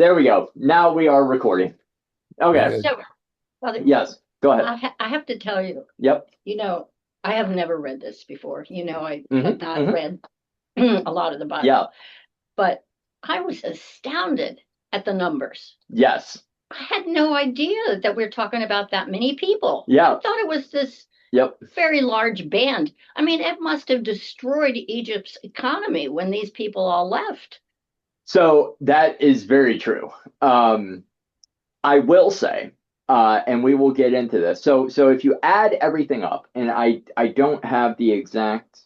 There we go. Now we are recording. Okay. Okay. So, Father, Yes. Go ahead. I have to tell you, Yep. I have never read this before. I have Mm-hmm. not Mm-hmm. read a lot of the Yeah. Bible, but I was astounded at the numbers. Yes. I had no idea that we're talking about that many people. I Yeah. thought it was this Yep. very large band. I mean, it must have destroyed Egypt's economy when these people all left. So that is very true. Um, I will say, and we will get into this. So if you add everything up, and I don't have the exact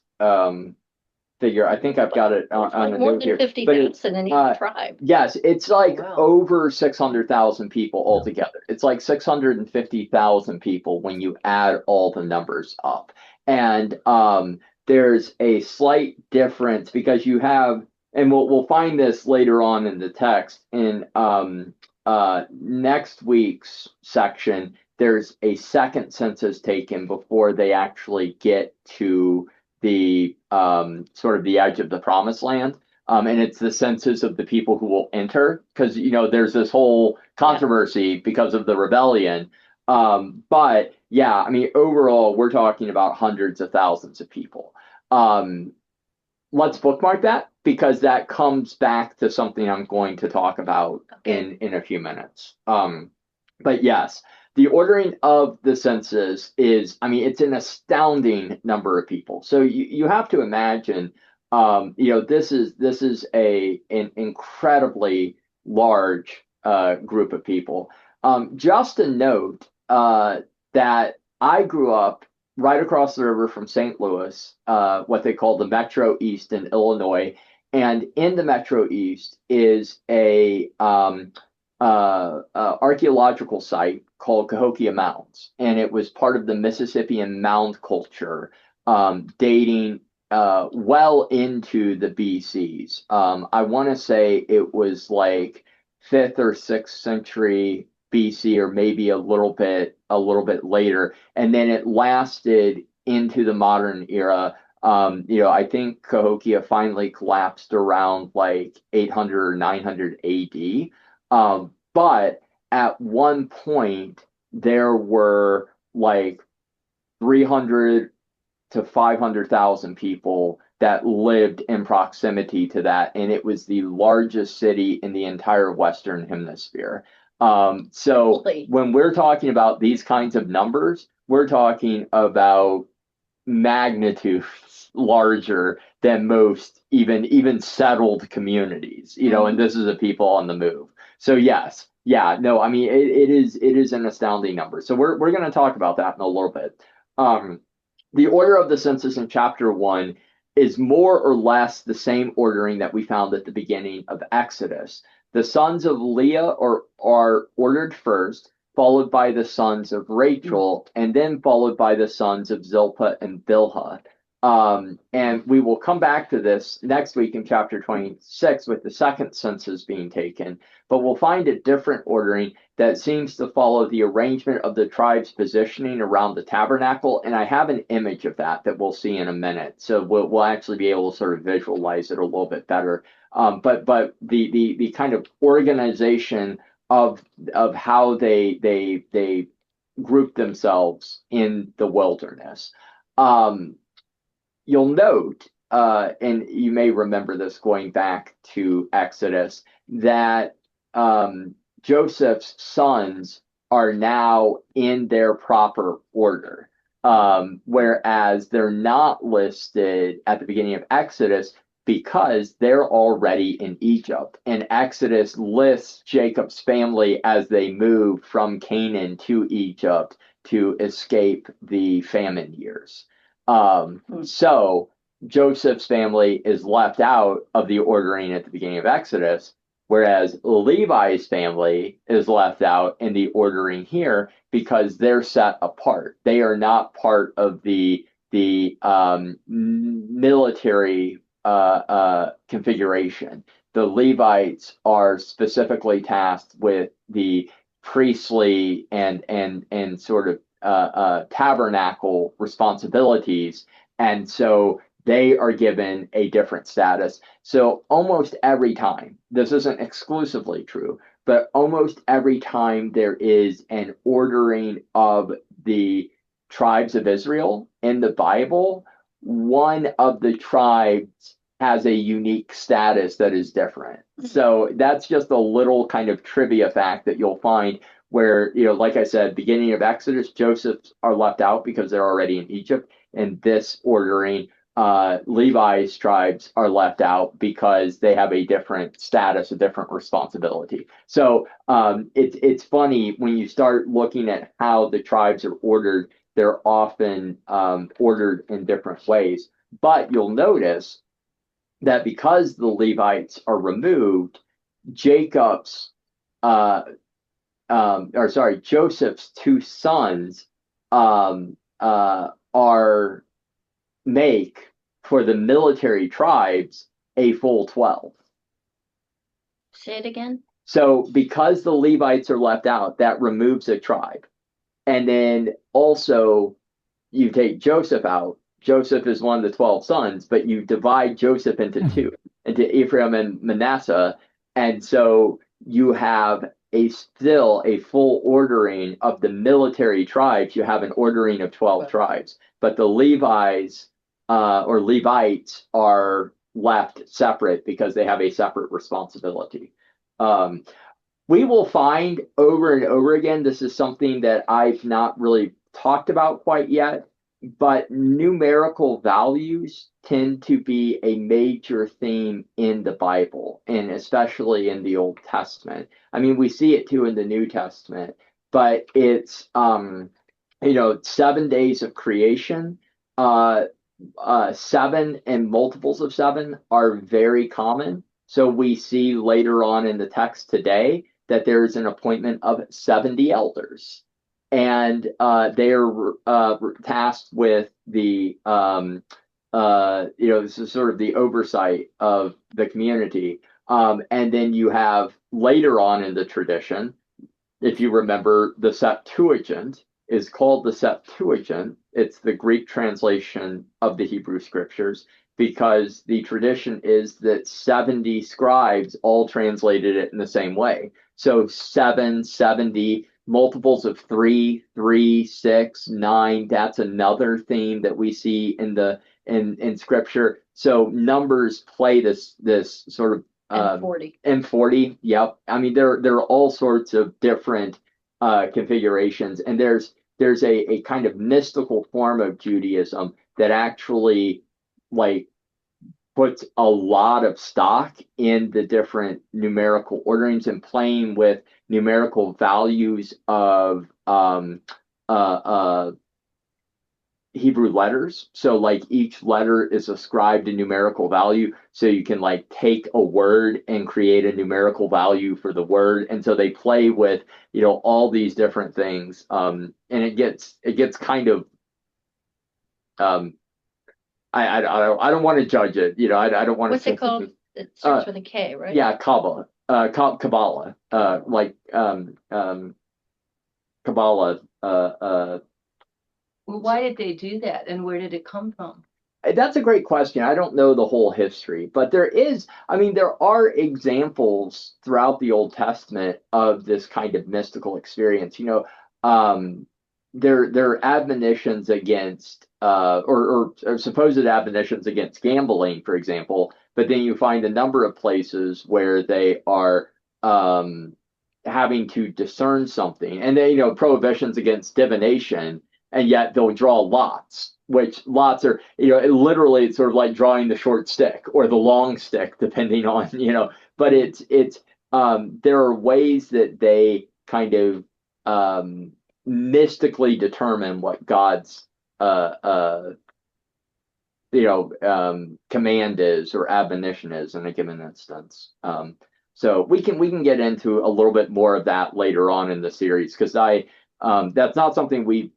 figure. I think I've got it on Like the more note than here. But it 50,000 in each uh tribe. yes, it's like Wow. over 600,000 people Yeah. altogether. It's like 650,000 people when you add all the numbers up. And there's a slight difference because you have, and we'll find this later on in the text in next week's section. There's a second census taken before they actually get to the sort of the edge of the promised land. And it's the census of the people who will enter, because there's this whole controversy because of the rebellion. But yeah, I mean, overall, we're talking about hundreds of thousands of people. Um, let's bookmark that because that comes back to something I'm going to talk about Okay. in a few minutes. But yes, the ordering of the census is, I mean, it's an astounding number of people. So you have to imagine, this is an incredibly large group of people. Just a note that I grew up right across the river from St. Louis, what they call the Metro East in Illinois. And in the Metro East is a archaeological site called Cahokia Mounds, and it was part of the Mississippian mound culture, dating well into the BCs. I want to say it was like fifth or sixth century BC, or maybe a little bit later, and then it lasted into the modern era. I think Cahokia finally collapsed around like 800 or 900 AD. But at one point, there were like 300 to 500,000 people that lived in proximity to that, and it was the largest city in the entire Western Hemisphere. So Really? when we're talking about these kinds of numbers, we're talking about magnitudes larger than most even settled communities, and Mhm. this is a people on the move. So yes, yeah, no, I mean it is an astounding number. So we're going to talk about that in a little bit. The order of the census in chapter 1 is more or less the same ordering that we found at the beginning of Exodus. The sons of Leah are ordered first, followed by the sons of Rachel, and then followed by the sons of Zilpah and Bilhah. And we will come back to this next week in chapter 26 with the second census being taken, but we'll find a different ordering that seems to follow the arrangement of the tribes positioning around the tabernacle. And I have an image of that we'll see in a minute. So we'll actually be able to sort of visualize it a little bit better. But the kind of organization of how they group themselves in the wilderness. Um, you'll note, and you may remember this going back to Exodus, that Joseph's sons are now in their proper order. Whereas they're not listed at the beginning of Exodus because they're already in Egypt. And Exodus lists Jacob's family as they move from Canaan to Egypt to escape the famine years. So Joseph's family is left out of the ordering at the beginning of Exodus, whereas Levi's family is left out in the ordering here because they're set apart. They are not part of the military configuration. The Levites are specifically tasked with the priestly and sort of tabernacle responsibilities, and so they are given a different status. So almost every time, this isn't exclusively true, but almost every time there is an ordering of the tribes of Israel in the Bible, one of the tribes has a unique status that is different. So that's just a little kind of trivia fact that you'll find where, like I said, beginning of Exodus, Joseph's are left out because they're already in Egypt. And this ordering, Levi's tribes are left out because they have a different status, a different responsibility. So it's funny when you start looking at how the tribes are ordered, they're often ordered in different ways. But you'll notice that because the Levites are removed, Jacob's Joseph's two sons are make for the military tribes a full 12. Say it again. So because the Levites are left out, that removes a tribe. And then also you take Joseph out. Joseph is one of the 12 sons, but you divide Joseph into two, into Ephraim and Manasseh. And so you have still a full ordering of the military tribes. You have an ordering of 12 tribes, but the Levites or Levites are left separate because they have a separate responsibility. We will find over and over again, this is something that I've not really talked about quite yet, but numerical values tend to be a major theme in the Bible, and especially in the Old Testament. I mean, we see it too in the New Testament, but it's, 7 days of creation, 7 and multiples of 7 are very common. So we see later on in the text today that there is an appointment of 70 elders. And they are tasked with this is sort of the oversight of the community. And then you have later on in the tradition, if you remember, the Septuagint is called the Septuagint. It's the Greek translation of the Hebrew scriptures because the tradition is that 70 scribes all translated it in the same way. So 7, 70, multiples of 3, 3, 6, 9. That's another theme that we see in scripture. So numbers play this sort of M40. M40. Yep. I mean, there are all sorts of different configurations, and there's a kind of mystical form of Judaism that actually like puts a lot of stock in the different numerical orderings and playing with numerical values of Hebrew letters. So like each letter is ascribed a numerical value. So you can like take a word and create a numerical value for the word. And so they play with, all these different things. And it gets kind of, I don't want to judge it. I don't want to. What's it called? It starts with a K, right? Yeah, Kabbalah. Kabbalah. Kabbalah. Well, why did they do that, and where did it come from? That's a great question. I don't know the whole history, but there are examples throughout the Old Testament of this kind of mystical experience. There are admonitions against or supposed admonitions against gambling, for example, but then you find a number of places where they are having to discern something, and then prohibitions against divination, and yet they'll draw lots, which lots are literally it's sort of like drawing the short stick or the long stick, depending on but it's there are ways that they kind of mystically determine what God's command is or admonition is in a given instance. So we can get into a little bit more of that later on in the series because that's not something we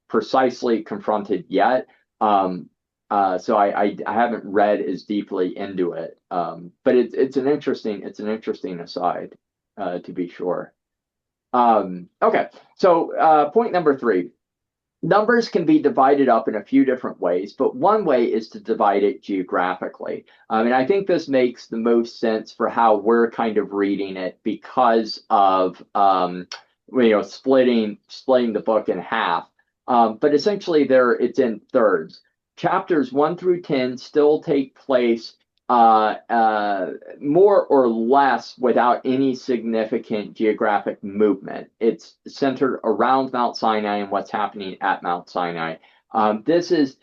precisely confronted yet. So I haven't read as deeply into it. But it's an interesting aside, to be sure. Okay, so point number 3. Numbers can be divided up in a few different ways, but one way is to divide it geographically. And I think this makes the most sense for how we're kind of reading it because of splitting the book in half. But essentially, it's in thirds. Chapters 1 through 10 still take place more or less without any significant geographic movement. It's centered around Mount Sinai and what's happening at Mount Sinai. This is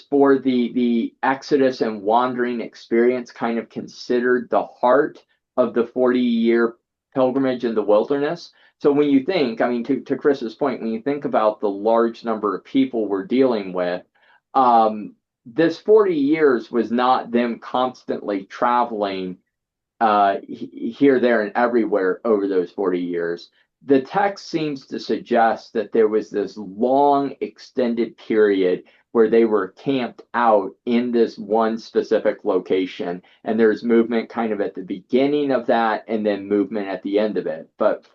for the Exodus and wandering experience, kind of considered the heart of the 40-year pilgrimage in the wilderness. So when you think, I mean, to Chris's point, when you think about the large number of people we're dealing with, this 40 years was not them constantly traveling here, there, and everywhere over those 40 years. The text seems to suggest that there was this long extended period where they were camped out in this one specific location, and there's movement kind of at the beginning of that and then movement at the end of it. But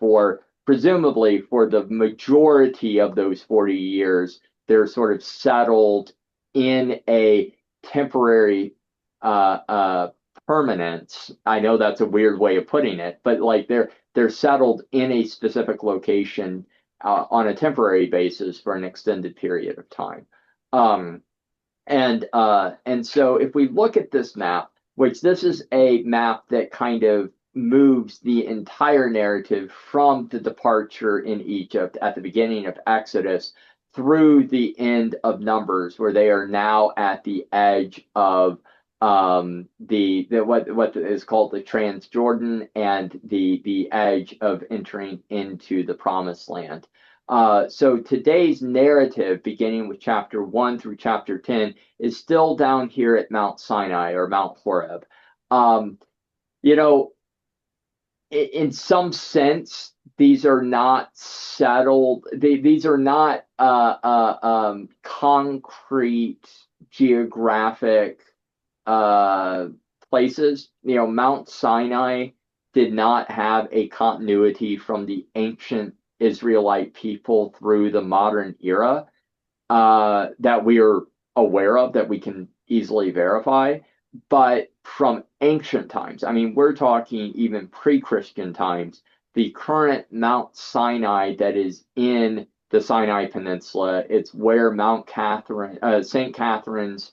presumably for the majority of those 40 years, they're sort of settled in a temporary permanence. I know that's a weird way of putting it, but like they're settled in a specific location on a temporary basis for an extended period of time. And so if we look at this map, which this is a map that kind of moves the entire narrative from the departure in Egypt at the beginning of Exodus through the end of Numbers, where they are now at the edge of the what is called the Transjordan and the edge of entering into the Promised Land. So today's narrative, beginning with chapter 1 through chapter 10, is still down here at Mount Sinai or Mount Horeb. You know, in some sense, these are not settled. These are not concrete geographic places. You know, Mount Sinai did not have a continuity from the ancient Israelite people through the modern era that we are aware of, that we can easily verify. But from ancient times, I mean, we're talking even pre-Christian times, the current Mount Sinai that is in the Sinai Peninsula, it's where St. Catherine's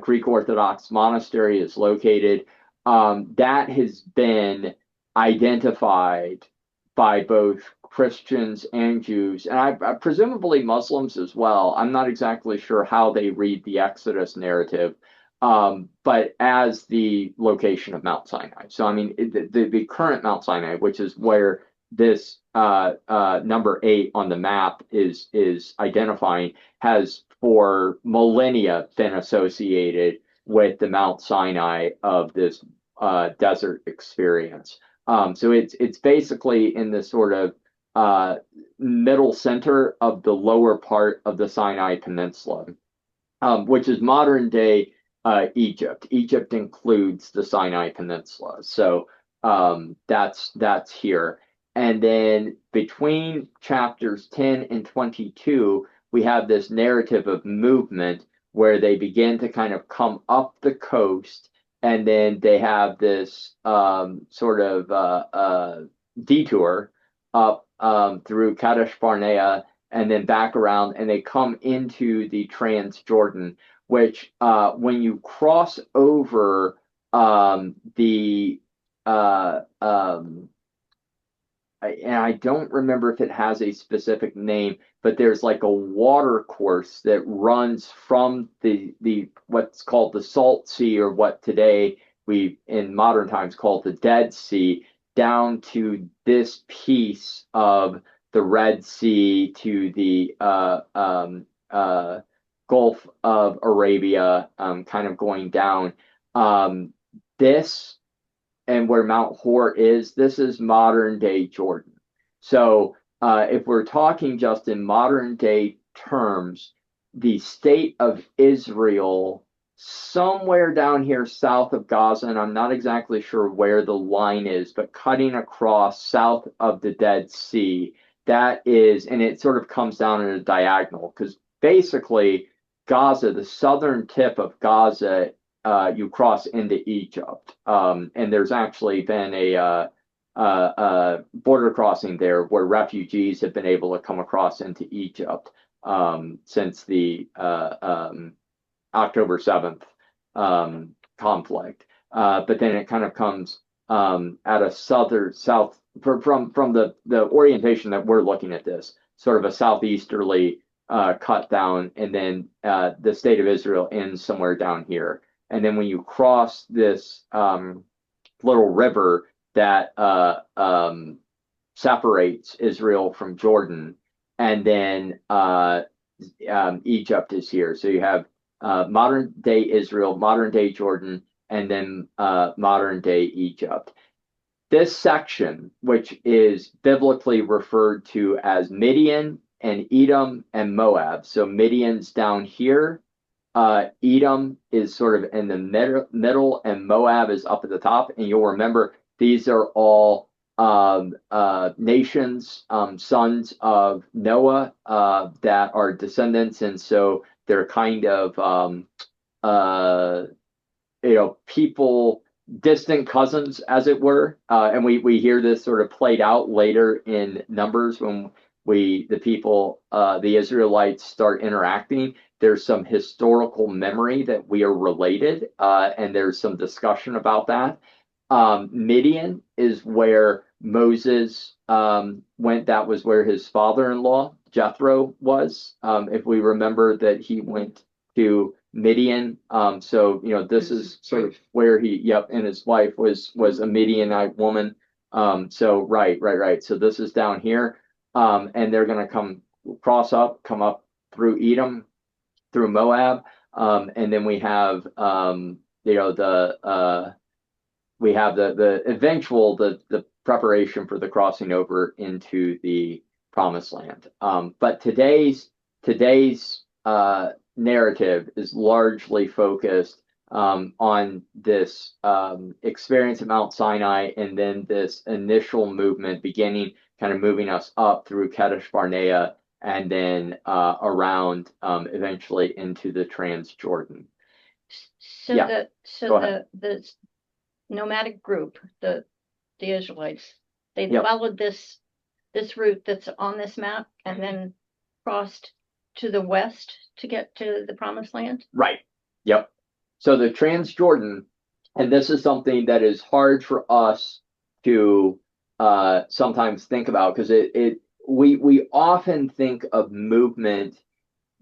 Greek Orthodox monastery is located. That has been identified by both Christians and Jews, and I presumably Muslims as well. I'm not exactly sure how they read the Exodus narrative, but as the location of Mount Sinai. So, I mean, the current Mount Sinai, which is where this number 8 on the map is identifying, has for millennia been associated with the Mount Sinai of this desert experience. So it's basically in the sort of middle center of the lower part of the Sinai Peninsula, which is modern day Egypt. Egypt includes the Sinai Peninsula. So that's here. And then between chapters 10 and 22, we have this narrative of movement where they begin to kind of come up the coast, and then they have this sort of detour up through Kadesh Barnea and then back around, and they come into the Transjordan, which when you cross over and I don't remember if it has a specific name, but there's like a water course that runs from the what's called the Salt Sea, or what today we in modern times call the Dead Sea, down to this piece of the Red Sea, to the Gulf of Arabia, kind of going down. This and where Mount Hor is, this is modern day Jordan. So if we're talking just in modern day terms, the state of Israel, somewhere down here south of Gaza, and I'm not exactly sure where the line is, but cutting across south of the Dead Sea, that is, and it sort of comes down in a diagonal because basically Gaza, the southern tip of Gaza, you cross into Egypt, and there's actually been a border crossing there where refugees have been able to come across into Egypt since the October 7th conflict. But then it kind of comes at a south from the orientation that we're looking at this, sort of a southeasterly cut down, and then the state of Israel ends somewhere down here. And then when you cross this little river that separates Israel from Jordan, and then Egypt is here. So you have modern day Israel, modern day Jordan, and then modern day Egypt. This section, which is biblically referred to as Midian and Edom and Moab. So Midian's down here. Edom is sort of in the middle, and Moab is up at the top. And you'll remember these are all nations, sons of Noah, that are descendants, and so they're kind of people, distant cousins, as it were. And we hear this sort of played out later in Numbers when the Israelites start interacting. There's some historical memory that we are related, and there's some discussion about that. Midian is where Moses went. That was where his father-in-law, Jethro, was. If we remember that he went to Midian. So, this is sort of where and his wife was a Midianite woman. So, right. So this is down here. And they're going to come up through Edom, through Moab. And then we have, the preparation for the crossing over into the promised land. But today's narrative is largely focused on this experience at Mount Sinai, and then this initial movement beginning, kind of moving us up through Kadesh Barnea, and then around eventually into the Transjordan. So Yeah. the nomadic group, the Israelites, they Yep. followed this route that's on this map, and then crossed to the west to get to the promised land. Right. Yep. So the Transjordan, and this is something that is hard for us to sometimes think about, because we often think of movement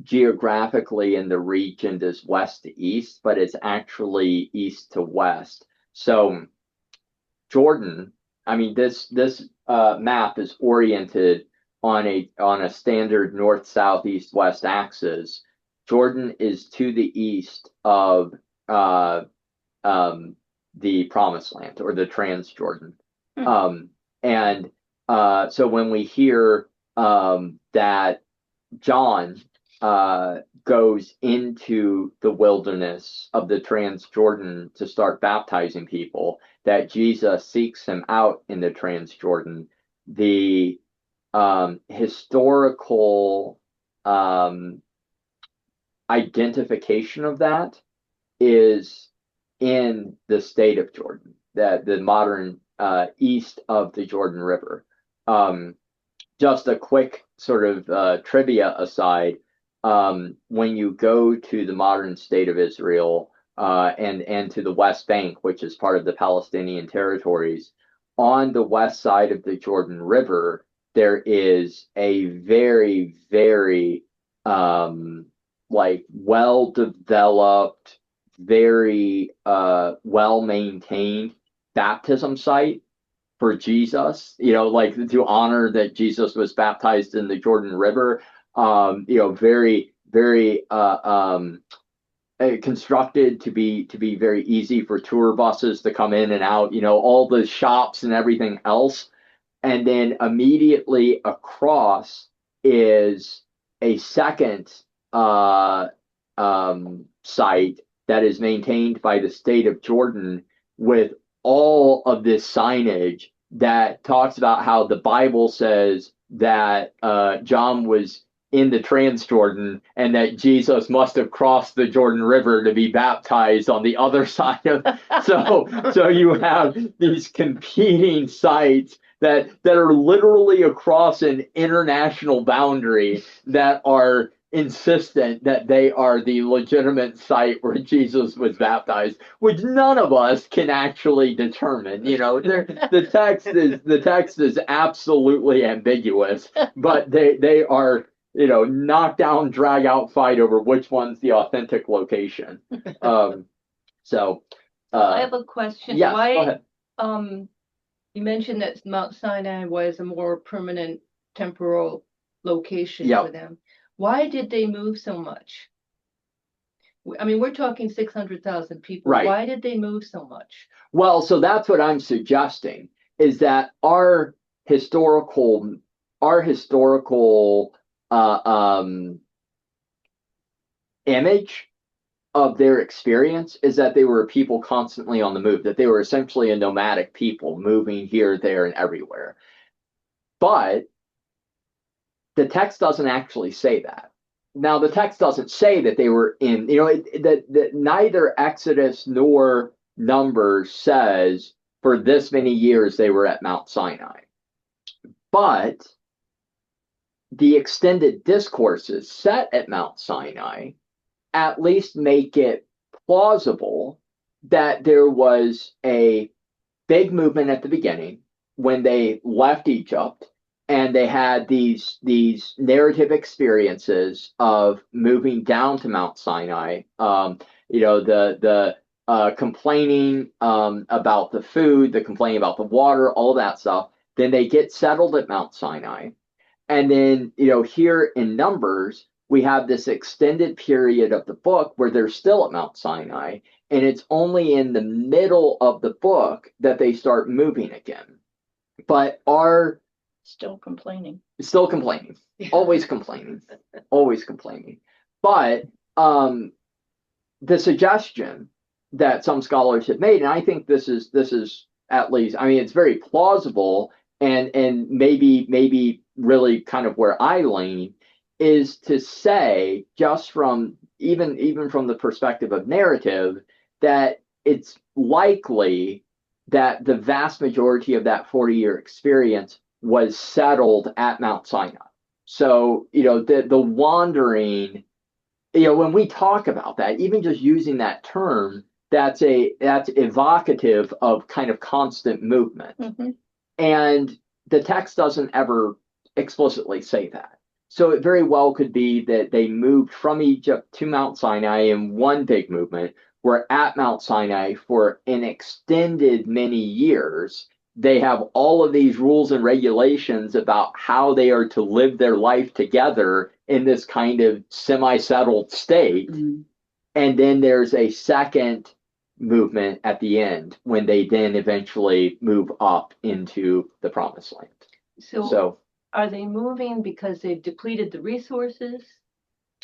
geographically in the region as west to east, but it's actually east to west. So Jordan, I mean, this map is oriented on a standard north, south, east, west axis. Jordan is to the east of the Promised Land, or the Transjordan. And so when we hear that John goes into the wilderness of the Transjordan to start baptizing people, that Jesus seeks him out in the Transjordan, the historical identification of that is in the state of Jordan, that the modern east of the Jordan River. Just a quick sort of trivia aside, when you go to the modern state of Israel and to the West Bank, which is part of the Palestinian territories, on the west side of the Jordan River, there is a very, very well-developed, very well-maintained baptism site for Jesus, to honor that Jesus was baptized in the Jordan River. Very, very constructed to be very easy for tour buses to come in and out, all the shops and everything else. And then immediately across is a second site that is maintained by the state of Jordan, with all of this signage that talks about how the Bible says that John was in the Transjordan and that Jesus must have crossed the Jordan River to be baptized on the other side of. So you have these competing sites that are literally across an international boundary that are insistent that they are the legitimate site where Jesus was baptized, which none of us can actually determine. The text is absolutely ambiguous, but they are knockdown, drag out fight over which one's the authentic location. So I have a question. yes, Why, go ahead. You mentioned that Mount Sinai was a more permanent temporal location Yep. for them. Why did they move so much? I mean, we're talking 600,000 people. Right. Why did they move so much? Well, so that's what I'm suggesting is that our historical image of their experience is that they were people constantly on the move, that they were essentially a nomadic people moving here, there, and everywhere. But the text doesn't actually say that. Now, the text doesn't say that they were in, that neither Exodus nor Numbers says for this many years they were at Mount Sinai. But the extended discourses set at Mount Sinai at least make it plausible that there was a big movement at the beginning when they left Egypt and they had these narrative experiences of moving down to Mount Sinai. The complaining about the food, the complaining about the water, all that stuff. Then they get settled at Mount Sinai. And then, here in Numbers, we have this extended period of the book where they're still at Mount Sinai. And it's only in the middle of the book that they start moving again. But are Still complaining. always complaining, always complaining. But the suggestion that some scholars have made, and I think this is at least, I mean, it's very plausible and maybe really kind of where I lean, is to say, just from even from the perspective of narrative, that it's likely that the vast majority of that 40-year experience was settled at Mount Sinai. So, the wandering, when we talk about that, even just using that term, that's evocative of kind of constant movement. Mm-hmm. And the text doesn't ever explicitly say that. So it very well could be that they moved from Egypt to Mount Sinai in one big movement, where at Mount Sinai for an extended many years, they have all of these rules and regulations about how they are to live their life together in this kind of semi-settled state. Mm-hmm. And then there's a second movement at the end when they then eventually move up into the promised land. So are they moving because they've depleted the resources?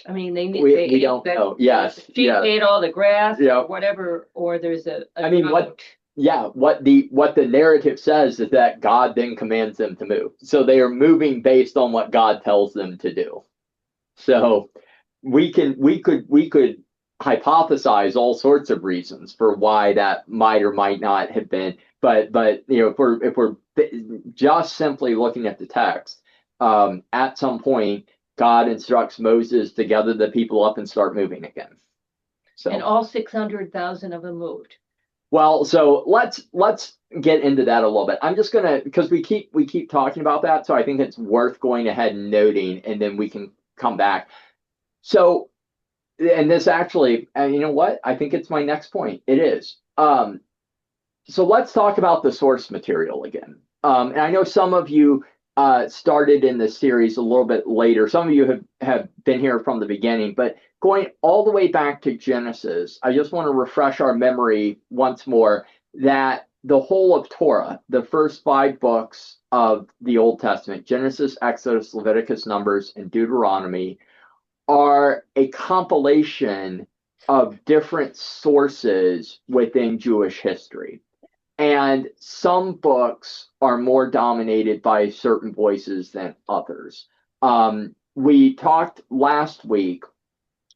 I mean, we don't know. Yes, sheep ate all the grass, yeah, or whatever, or there's a I mean, drought. what the narrative says is that God then commands them to move. So they are moving based on what God tells them to do. So we could hypothesize all sorts of reasons for why that might or might not have been, but if we're just simply looking at the text, at some point God instructs Moses to gather the people up and start moving again. So, and all 600,000 of them moved. Well, so let's get into that a little bit. I'm just gonna, because we keep talking about that, so I think it's worth going ahead and noting, and then we can come back. So, and this actually, you know what? I think it's my next point. It is. So let's talk about the source material again. And I know some of you started in this series a little bit later. Some of you have been here from the beginning, but going all the way back to Genesis, I just want to refresh our memory once more that the whole of Torah, the first 5 books of the Old Testament, Genesis, Exodus, Leviticus, Numbers, and Deuteronomy, are a compilation of different sources within Jewish history. And some books are more dominated by certain voices than others. We talked last week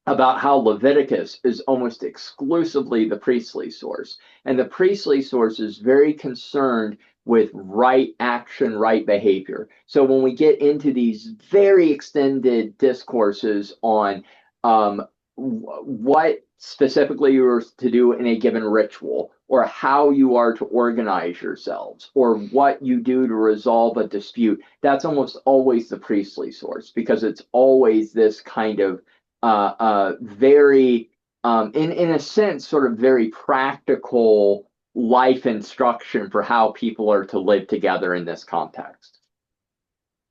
about how Leviticus is almost exclusively the priestly source. And the priestly source is very concerned with right action, right behavior. So when we get into these very extended discourses on what specifically you are to do in a given ritual, or how you are to organize yourselves, or what you do to resolve a dispute, that's almost always the priestly source, because it's always this kind of very, in a sense, sort of very practical life instruction for how people are to live together in this context.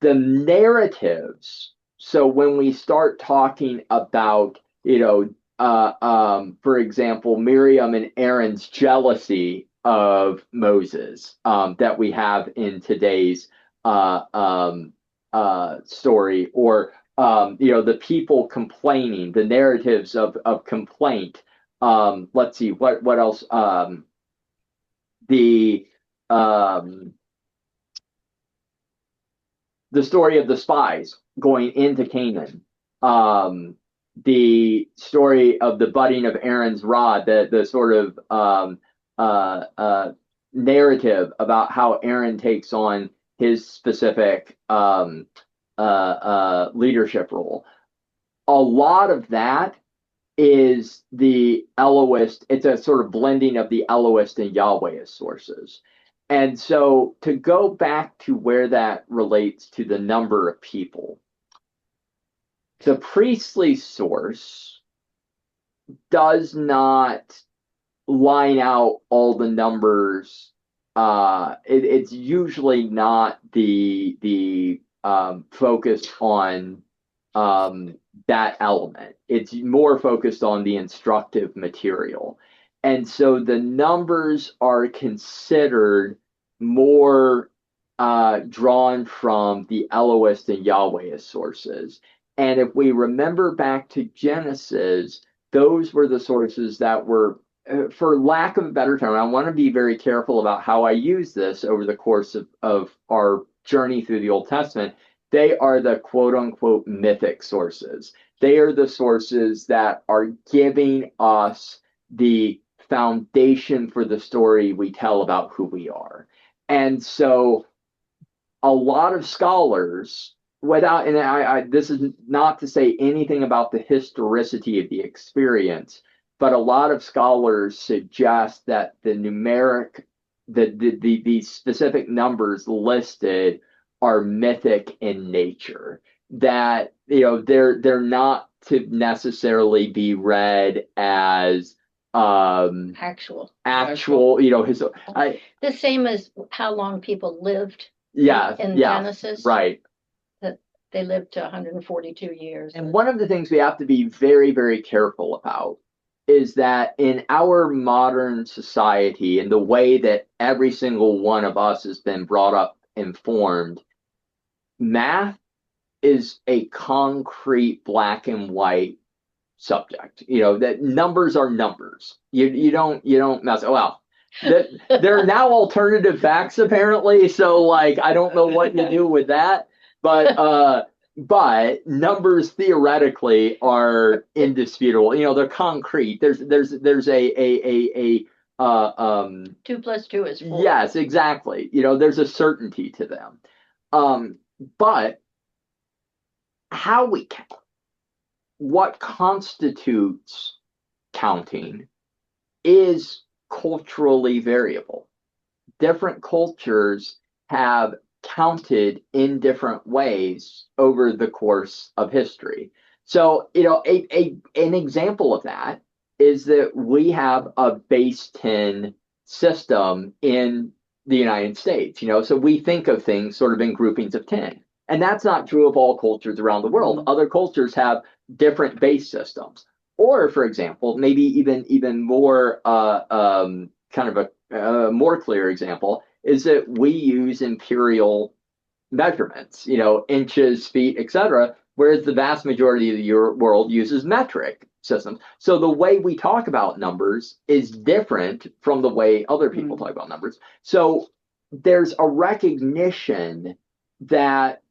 The narratives, so when we start talking about, for example, Miriam and Aaron's jealousy of Moses, that we have in today's story, or the people complaining, the narratives of complaint. Let's see, what else? The story of the spies going into Canaan. The story of the budding of Aaron's rod, the sort of narrative about how Aaron takes on his specific leadership role. A lot of that is the Elohist. It's a sort of blending of the Elohist and Yahwehist sources. And so to go back to where that relates to the number of people, the priestly source does not line out all the numbers. It's usually not the focused on that element. It's more focused on the instructive material. And so the numbers are considered more drawn from the Elohist and Yahwehist sources. And if we remember back to Genesis, those were the sources that were, for lack of a better term, I want to be very careful about how I use this over the course of our journey through the Old Testament. They are the quote unquote mythic sources. They are the sources that are giving us the foundation for the story we tell about who we are. And so a lot of scholars, without, and this is not to say anything about the historicity of the experience, but a lot of scholars suggest that the numeric, the specific numbers listed are mythic in nature, that they're not to necessarily be read as Actual. The same as how long people lived in Genesis. Right. That they lived to 142 years. And one of the things we have to be very, very careful about is that in our modern society, in the way that every single one of us has been brought up informed, math is a concrete black and white subject. That numbers are numbers. You don't mess. Well, there are now alternative facts apparently, so I don't know what to do with that, but numbers theoretically are indisputable. They're concrete. There's a 2 + 2 is 4. Yes, exactly. There's a certainty to them. But how we count, what constitutes counting, is culturally variable. Different cultures have counted in different ways over the course of history. So, an example of that is that we have a base 10 system in the United States. So we think of things sort of in groupings of 10. And that's not true of all cultures around the world. Other cultures have different base systems. Or, for example, maybe even more kind of a more clear example is that we use imperial measurements, inches, feet, etc., whereas the vast majority of the world uses metric systems. So the way we talk about numbers is different from the way other people Mhm. talk about numbers. So there's a recognition that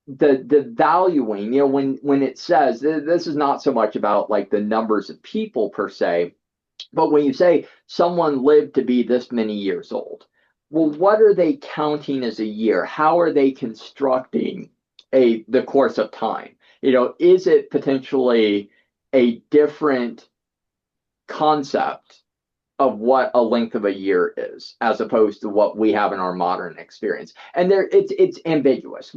the valuing, when it says this is not so much about like the numbers of people per se, but when you say someone lived to be this many years old, well, what are they counting as a year? How are they constructing the course of time? Is it potentially a different concept of what a length of a year is as opposed to what we have in our modern experience? And it's ambiguous.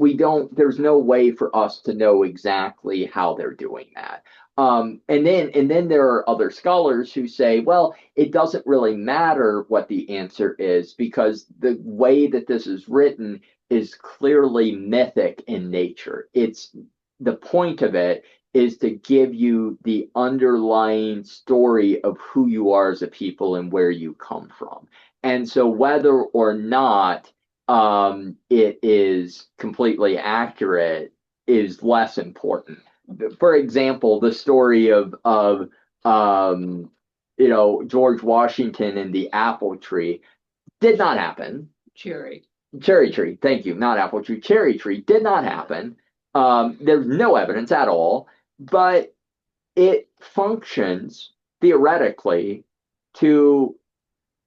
There's no way for us to know exactly how they're doing that. And then there are other scholars who say, well, it doesn't really matter what the answer is because the way that this is written is clearly mythic in nature. It's the point of it is to give you the underlying story of who you are as a people and where you come from. And so whether or not it is completely accurate is less important. For example, the story of George Washington and the apple tree did not happen. Cherry. Cherry tree, thank you, not apple tree. Cherry tree did not happen. There's no evidence at all, but it functions theoretically to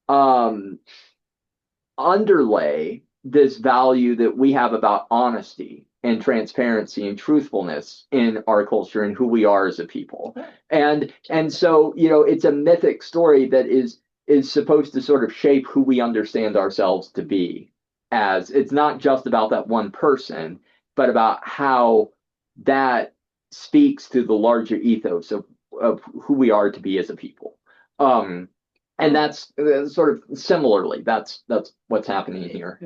um, underlay this value that we have about honesty and transparency and truthfulness in our culture and who we are as a people. And so, it's a mythic story that is supposed to sort of shape who we understand ourselves to be. As it's not just about that one person, but about how that speaks to the larger ethos of who we are to be as a people. And that's sort of similarly, that's what's happening here.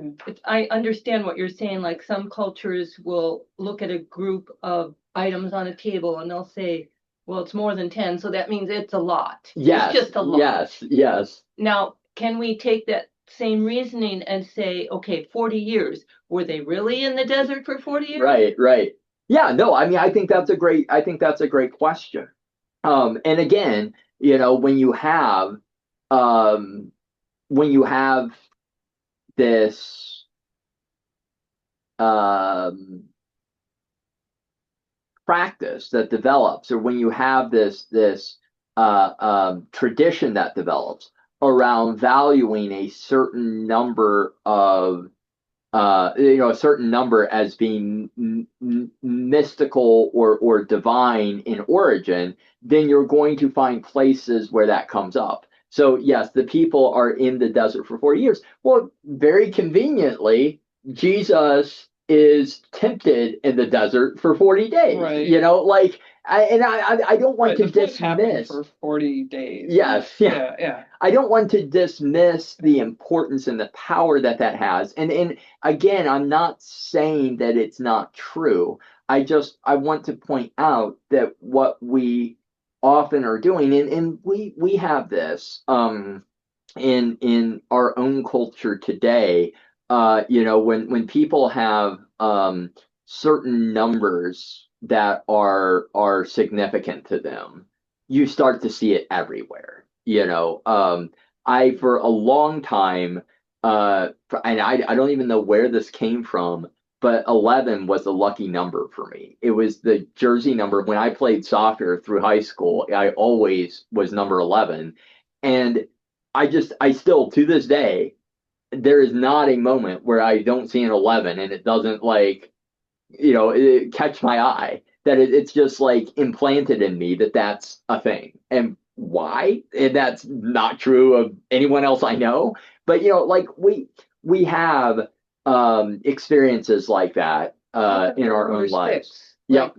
I understand what you're saying. Like some cultures will look at a group of items on a table and they'll say, well, it's more than 10, so that means it's a lot. Yes, It's just a lot. yes. Now, can we take that same reasoning and say, okay, 40 years, were they really in the desert for 40 years? Right. Yeah, no, I mean, I think that's a great question. And again, when you have um, this practice that develops, or when you have this tradition that develops around valuing a certain number a certain number as being mystical or divine in origin, then you're going to find places where that comes up. So yes, the people are in the desert for 40 years. Well, very conveniently, Jesus is tempted in the desert for 40 days. Right. I don't want to This happened dismiss. for 40 days. Yes, yeah. Yeah. I don't want to dismiss the importance and the power that has. And again, I'm not saying that it's not true. I want to point out that what we often are doing, and we have this in our own culture today. When people have certain numbers that are significant to them, you start to see it everywhere. I for a long time, and I don't even know where this came from, but 11 was a lucky number for me. It was the jersey number. When I played soccer through high school, I always was number 11. And I still, to this day, there is not a moment where I don't see an 11 and it doesn't catch my eye. That it's just like implanted in me that that's a thing. And why? And that's not true of anyone else I know. But we have experiences like that in our own lives. Yep.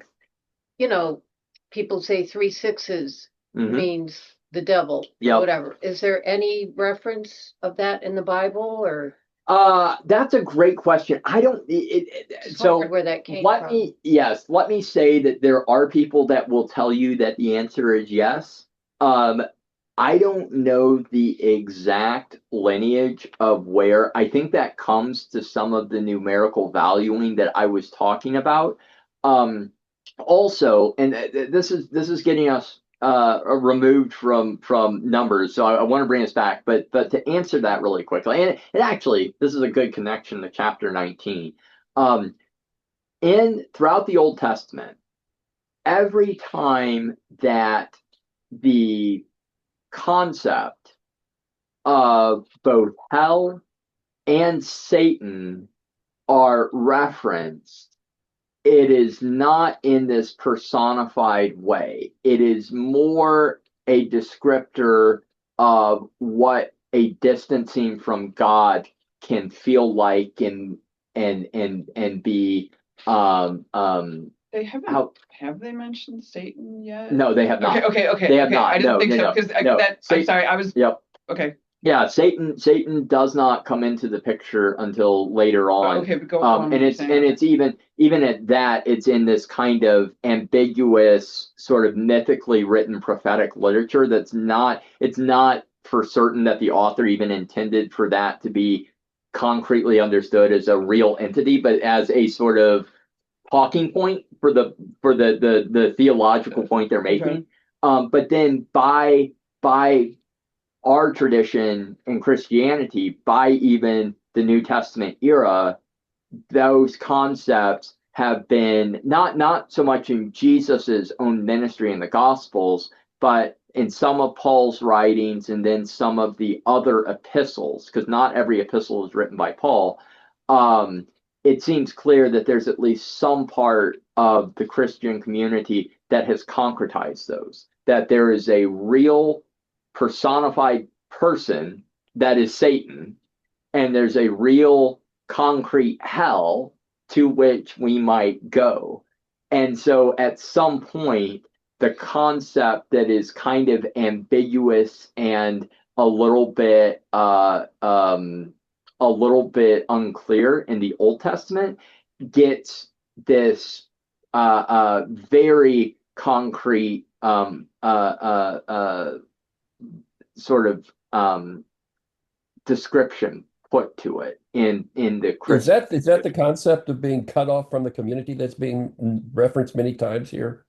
People say 3 6s Mhm. means the devil, Yep. whatever. Is there any reference of that in the Bible, or That's a great question. I don't. just So wondered where that came let from? me say that there are people that will tell you that the answer is yes. I don't know the exact lineage of where. I think that comes to some of the numerical valuing that I was talking about. Um, also, and this is getting us removed from numbers, so I want to bring us back, but to answer that really quickly, and actually this is a good connection to chapter 19. In throughout the Old Testament, every time that the concept of both hell and Satan are referenced, it is not in this personified way. It is more a descriptor of what a distancing from God can feel like and be They haven't, how have they mentioned Satan yet? no, they have not. Okay. They have okay. not. I didn't No, think no, so no, because no. I'm Satan, sorry. I was yep. okay. Yeah, Satan does not come into the picture until later on. Okay, but go on. And it's even at that, it's in this kind of ambiguous, sort of mythically written prophetic literature it's not for certain that the author even intended for that to be concretely understood as a real entity, but as a sort of talking point for the theological point they're making. Okay. But then by our tradition in Christianity, by even the New Testament era, those concepts have been not so much in Jesus's own ministry in the Gospels, but in some of Paul's writings and then some of the other epistles, because not every epistle is written by Paul. It seems clear that there's at least some part of the Christian community that has concretized those, that there is a real personified person that is Satan, and there's a real concrete hell to which we might go. And so at some point, the concept that is kind of ambiguous and a little bit unclear in the Old Testament gets this very concrete sort of description put to it in the Christian. Is that the concept of being cut off from the community that's being referenced many times here?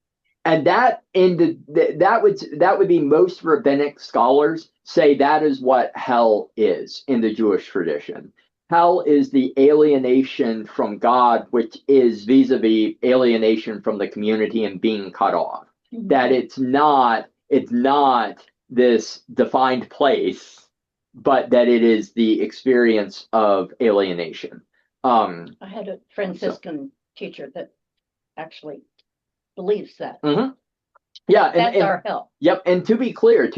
And that that would be most rabbinic scholars say that is what hell is in the Jewish tradition. Hell is the alienation from God, which is vis-a-vis alienation from the community and being cut off. That it's not this defined place, but that it is the experience of alienation. I had a Franciscan teacher that actually believes that. Yeah, That's our hell. Yep, and to be clear,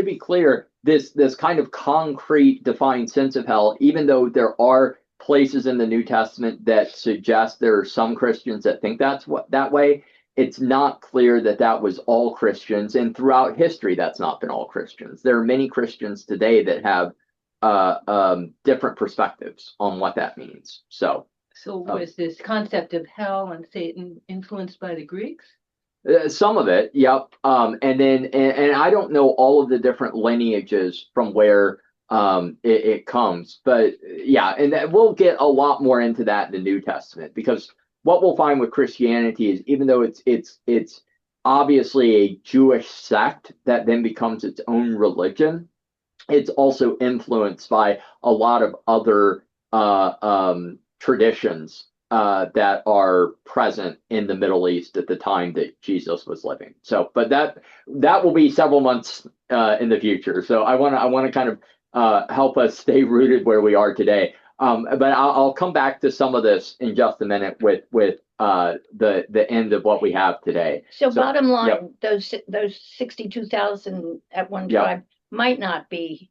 this kind of concrete, defined sense of hell, even though there are places in the New Testament that suggest there are some Christians that think that way, it's not clear that that was all Christians, and throughout history, that's not been all Christians. There are many Christians today that have different perspectives on what that means. So was this concept of hell and Satan influenced by the Greeks? some of it, yep. And then and I don't know all of the different lineages from where it comes, but yeah, and we'll get a lot more into that in the New Testament, because what we'll find with Christianity is, even though it's obviously a Jewish sect that then becomes its own religion, it's also influenced by a lot of other traditions that are present in the Middle East at the time that Jesus was living. So, but that will be several months in the future. So I want to kind of help us stay rooted where we are today. But I'll come back to some of this in just a minute with the end of what we have today. So bottom line, yep. those 62,000 at one Yep. tribe might not be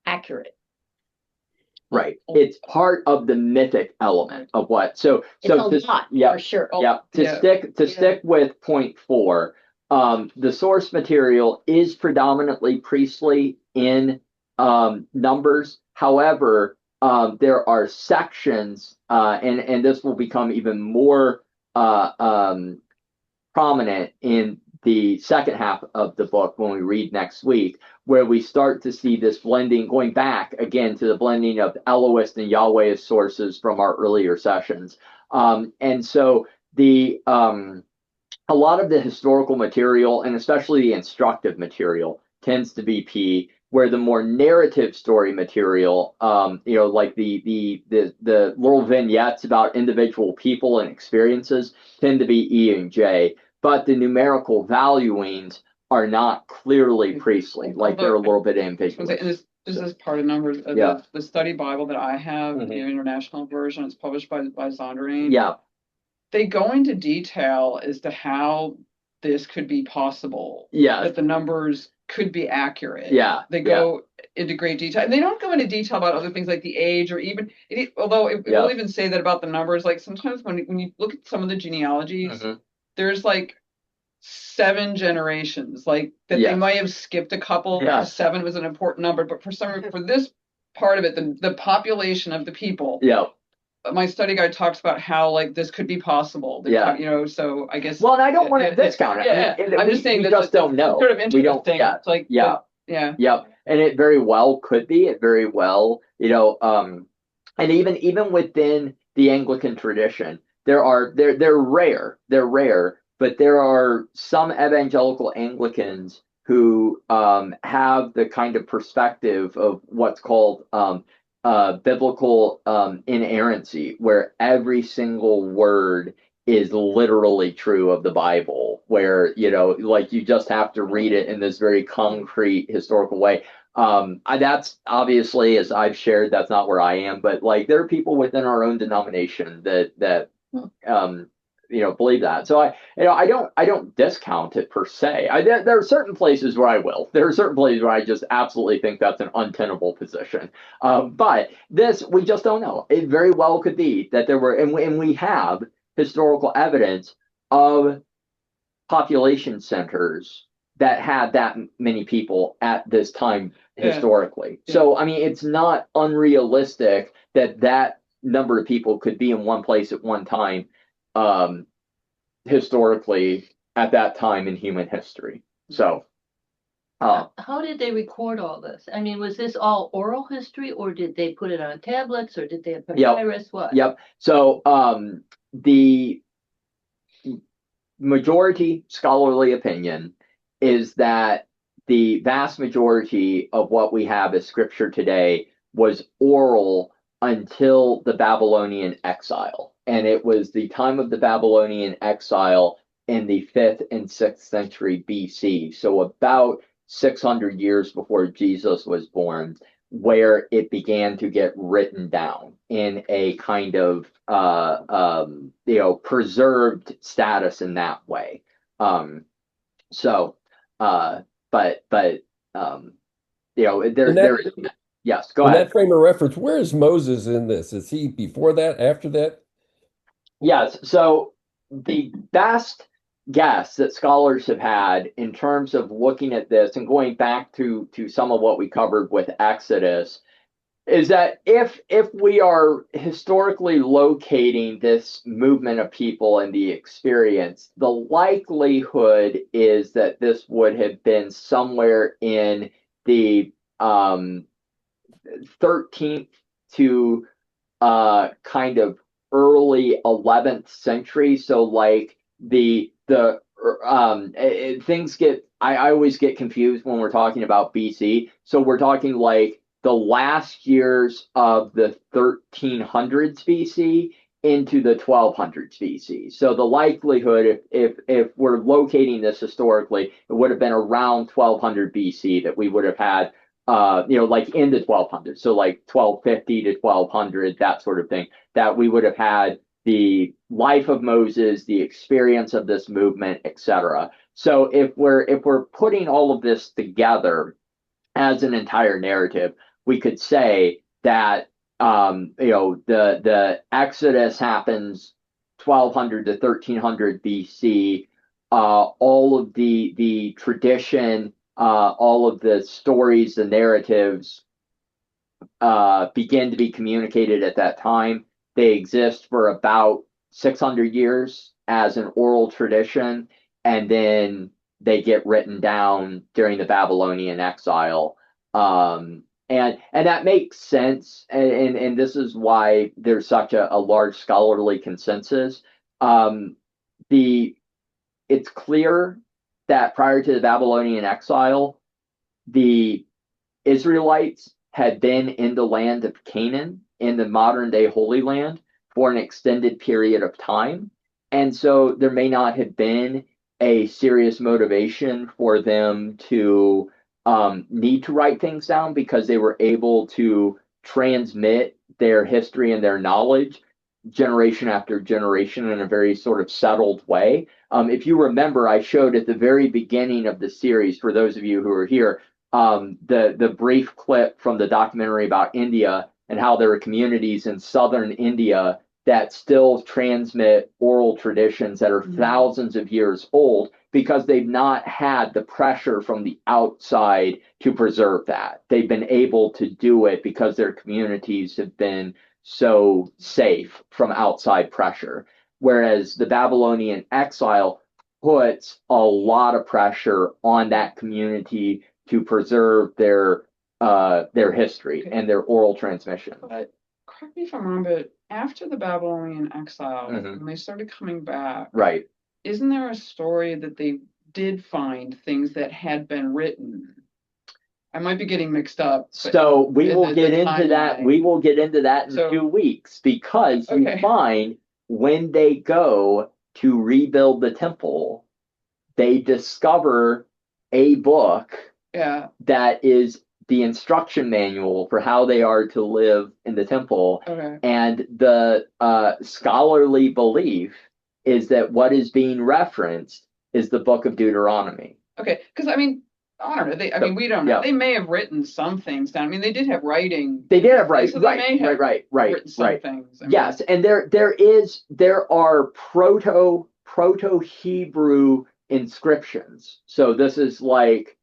accurate. Right. It's part of the mythic element of what. So It's a lot, for sure. Yeah. To stick with point 4, the source material is predominantly priestly in Numbers. However, there are sections, and this will become even more prominent in the second half of the book when we read next week, where we start to see this blending, going back again to the blending of Elohist and Yahwehist sources from our earlier sessions. And so the a lot of the historical material, and especially the instructive material, tends to be P, where the more narrative story material, like the little vignettes about individual people and experiences, tend to be E and J. But the numerical valuings are not clearly priestly, like they're a little bit ambiguous. And this is part of numbers. Yeah. The study Bible that I have, Mhm. the international version, it's published by Zondervan. Yeah, They go into detail as to how this could be possible. yeah, That the numbers could be accurate. yeah. They go into great detail, and they don't go into detail about other things like the age or even although it Yeah. will even say that about the numbers. Like sometimes when you look at some of the genealogies, Mhm. there's like 7 generations, like that Yes. they might have skipped a couple. Yes. 7 was an important number, but for this part of it, the population of the people. Yeah. My study guide talks about how like this could be possible. Yeah. So I guess. Well, and I don't want to discount it. Yeah, I mean, I'm just saying we that just don't know. Sort of We don't. interesting. Yeah. It's like Yeah. yeah. Yep. And it very well could be. It very well, and even within the Anglican tradition, they're rare. They're rare, but there are some evangelical Anglicans who have the kind of perspective of what's called biblical inerrancy, where every single word is literally true of the Bible, where, like you just have to read it in this very concrete historical way. That's obviously, as I've shared, that's not where I am, but like there are people within our own denomination that believe that. So I don't discount it per se. There are certain places where I will. There are certain places where I just absolutely think that's an untenable position. But this, we just don't know. It very well could be that there were, and we have historical evidence of population centers that had that many people at this time historically. Yeah. So, I mean, it's not unrealistic that number of people could be in one place at one time, historically at that time in human history. So, how did they record all this? I mean, was this all oral history, or did they put it on tablets, or did they have papyrus? What? Yep. So, the majority scholarly opinion is that the vast majority of what we have as scripture today was oral until the Babylonian exile. And it was the time of the Babylonian exile in the 5th and 6th century BC. So about 600 years before Jesus was born, where it began to get written down in a kind of preserved status in that way. Yes, go in ahead. that frame of reference, where is Moses in this? Is he before that, after that? Yes, so the best guess that scholars have had in terms of looking at this and going back to some of what we covered with Exodus is that if we are historically locating this movement of people and the experience, the likelihood is that this would have been somewhere in the 13th to kind of early 11th century. So like things I always get confused when we're talking about BC. So we're talking like the last years of the 1300s BC into the 1200s BC. So the likelihood, if we're locating this historically, it would have been around 1200 BC that we would have had, like in the 1200s. So like 1250 to 1200, that sort of thing, that we would have had the life of Moses, the experience of this movement, etc. So if we're putting all of this together as an entire narrative, we could say that the Exodus happens 1200 to 1300 BC. All of the tradition, all of the stories, the narratives begin to be communicated at that time. They exist for about 600 years as an oral tradition, and then they get written down during the Babylonian exile. And that makes sense, and this is why there's such a large scholarly consensus. The it's clear that prior to the Babylonian exile, the Israelites had been in the land of Canaan, in the modern day Holy Land, for an extended period of time. And so there may not have been a serious motivation for them to need to write things down, because they were able to transmit their history and their knowledge generation after generation in a very sort of settled way. If you remember, I showed at the very beginning of the series, for those of you who are here, the brief clip from the documentary about India and how there are communities in southern India that still transmit oral traditions that are thousands of years old, because they've not had the pressure from the outside to preserve that. They've been able to do it because their communities have been so safe from outside pressure. Whereas the Babylonian exile puts a lot of pressure on that community to preserve their history and their oral transmission. But correct me if I'm wrong, but after the Babylonian exile, Mhm. when they started coming back, Right. isn't there a story that they did find things that had been written? I might be getting mixed up. But So we will the get into that. timeline. We will get into that in So- 2 weeks, because you Okay. find when they go to rebuild the temple, they discover a book Yeah, that is the instruction manual for how they are to live in the temple. okay. And the scholarly belief is that what is being referenced is the book of Deuteronomy. Okay, because I mean, I don't know. I So, mean, we don't know. yeah. They may have written some things down. I mean, they did have writing. They did have So they may have right, written some right. things. I mean, Yes, and there are proto Hebrew inscriptions. So this is like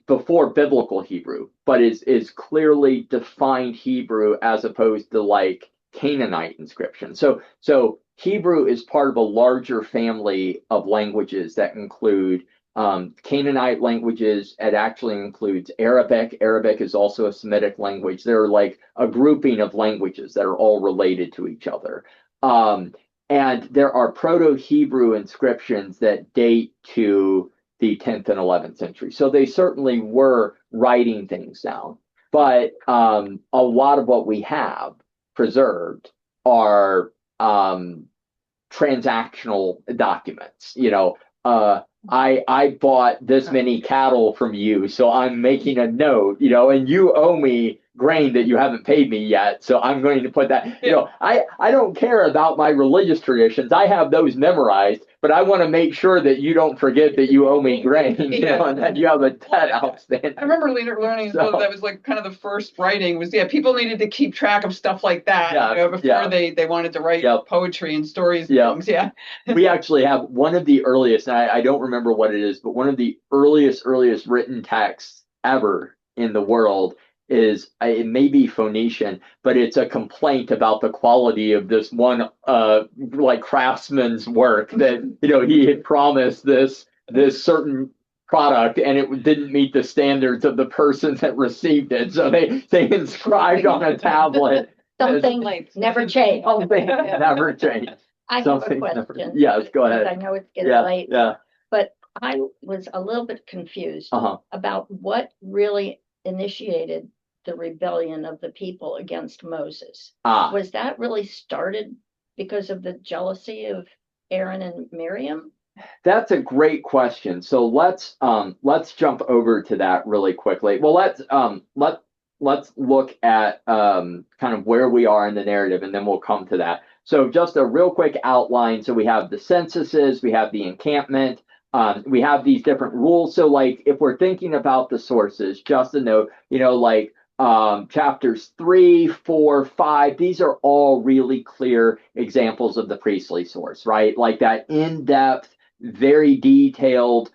before biblical Hebrew, but is clearly defined Hebrew as opposed to like Canaanite inscription. So Hebrew is part of a larger family of languages that include Canaanite languages. It actually includes Arabic. Arabic is also a Semitic language. They're like a grouping of languages that are all related to each other. And there are Proto-Hebrew inscriptions that date to the 10th and 11th century. So they certainly were writing things down. But a lot of what we have preserved are transactional documents. I bought this many cattle from you, so I'm making a note, and you owe me grain that you haven't paid me yet, so I'm going to put that. I don't care about my religious traditions. I have those memorized, but I want to make sure that you don't forget that you owe me grain, and that you have a debt outstanding. I remember learning as well, that was like kind of the first writing was, people needed to keep track of stuff like that, before they wanted to write poetry and stories and things. Yeah. We actually have one of the earliest, and I don't remember what it is, but one of the earliest written texts ever in the world is, it may be Phoenician, but it's a complaint about the quality of this one like craftsman's work that he had promised this certain product, and it didn't meet the standards of the person that received it, so they inscribed on a tablet Something never changed. something never changed. I have a Something never- question. Yes, go because ahead. I know it's getting late, but I was a little bit confused about what really initiated the rebellion of the people against Moses. Was that really started because of the jealousy of Aaron and Miriam? That's a great question. So let's jump over to that really quickly. Well, let's look at kind of where we are in the narrative, and then we'll come to that. So just a real quick outline. So we have the censuses, we have the encampment, we have these different rules. So like if we're thinking about the sources, just a note, like chapters 3, 4, 5, these are all really clear examples of the priestly source, right? Like that in-depth, very detailed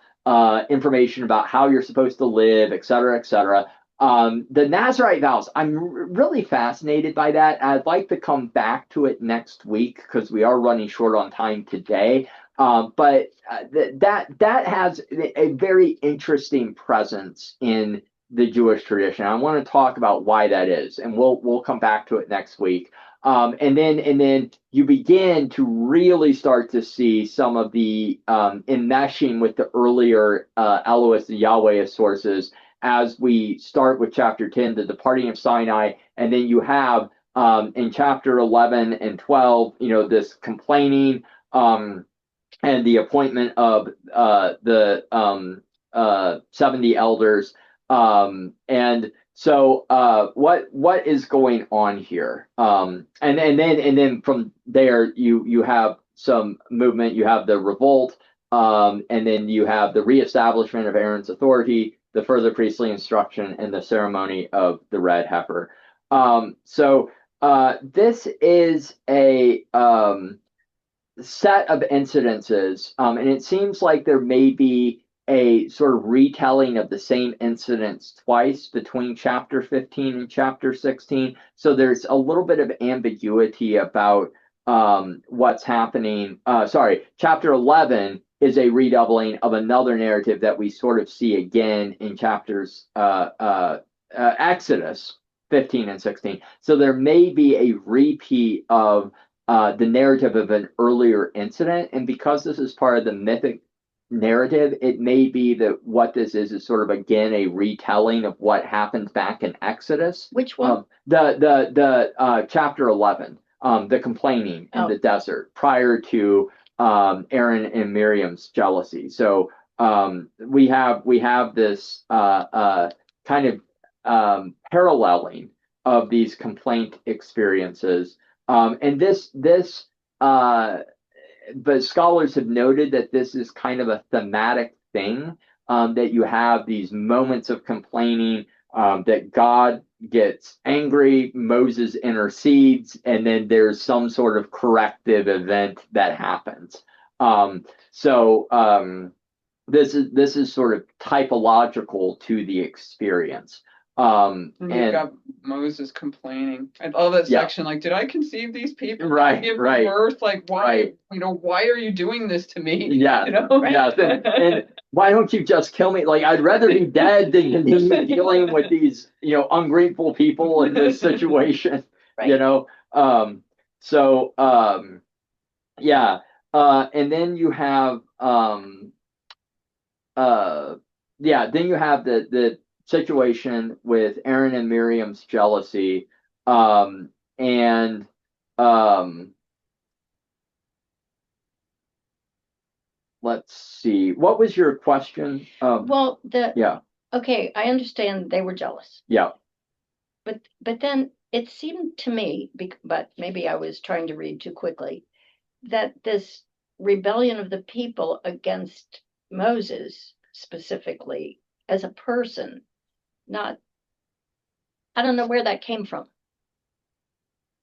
information about how you're supposed to live, et cetera, et cetera. The Nazirite vows, I'm really fascinated by that. I'd like to come back to it next week because we are running short on time today. But that has a very interesting presence in the Jewish tradition. I want to talk about why that is, and we'll come back to it next week. And then you begin to really start to see some of the enmeshing with the earlier Elohist and Yahweh sources as we start with chapter 10, the departing of Sinai, and then you have in chapter 11 and 12, this complaining and the appointment of the 70 elders. And so what is going on here? And then from there you have some movement, you have the revolt, and then you have the reestablishment of Aaron's authority, the further priestly instruction, and the ceremony of the red heifer. So this is a set of incidences, and it seems like there may be a sort of retelling of the same incidents twice between chapter 15 and chapter 16. So there's a little bit of ambiguity about what's happening. Chapter 11 is a redoubling of another narrative that we sort of see again in chapters Exodus 15 and 16. So there may be a repeat of the narrative of an earlier incident. And because this is part of the mythic narrative, it may be that what this is sort of, again, a retelling of what happened back in Exodus. Which one? The chapter 11, the complaining in the desert prior to Aaron and Miriam's jealousy. So we have this kind of paralleling of these complaint experiences. And but scholars have noted that this is kind of a thematic thing, that you have these moments of complaining, that God gets angry, Moses intercedes, and then there's some sort of corrective event that happens. This is sort of typological to the experience. And you've got Moses complaining. I love that section. Like, did I conceive these people? Right, give right. birth? Like, why? Right. Why are you doing this to me? Yeah, yeah. And why don't you just kill me? Like, I'd rather be dead than continue dealing with these, ungrateful people in this situation. Right. Yeah. And then you have, then you have the situation with Aaron and Miriam's jealousy, let's see, what was your question? Okay, I understand they were jealous. Yeah. But then it seemed to me, but maybe I was trying to read too quickly, that this rebellion of the people against Moses specifically as a person, I don't know where that came from.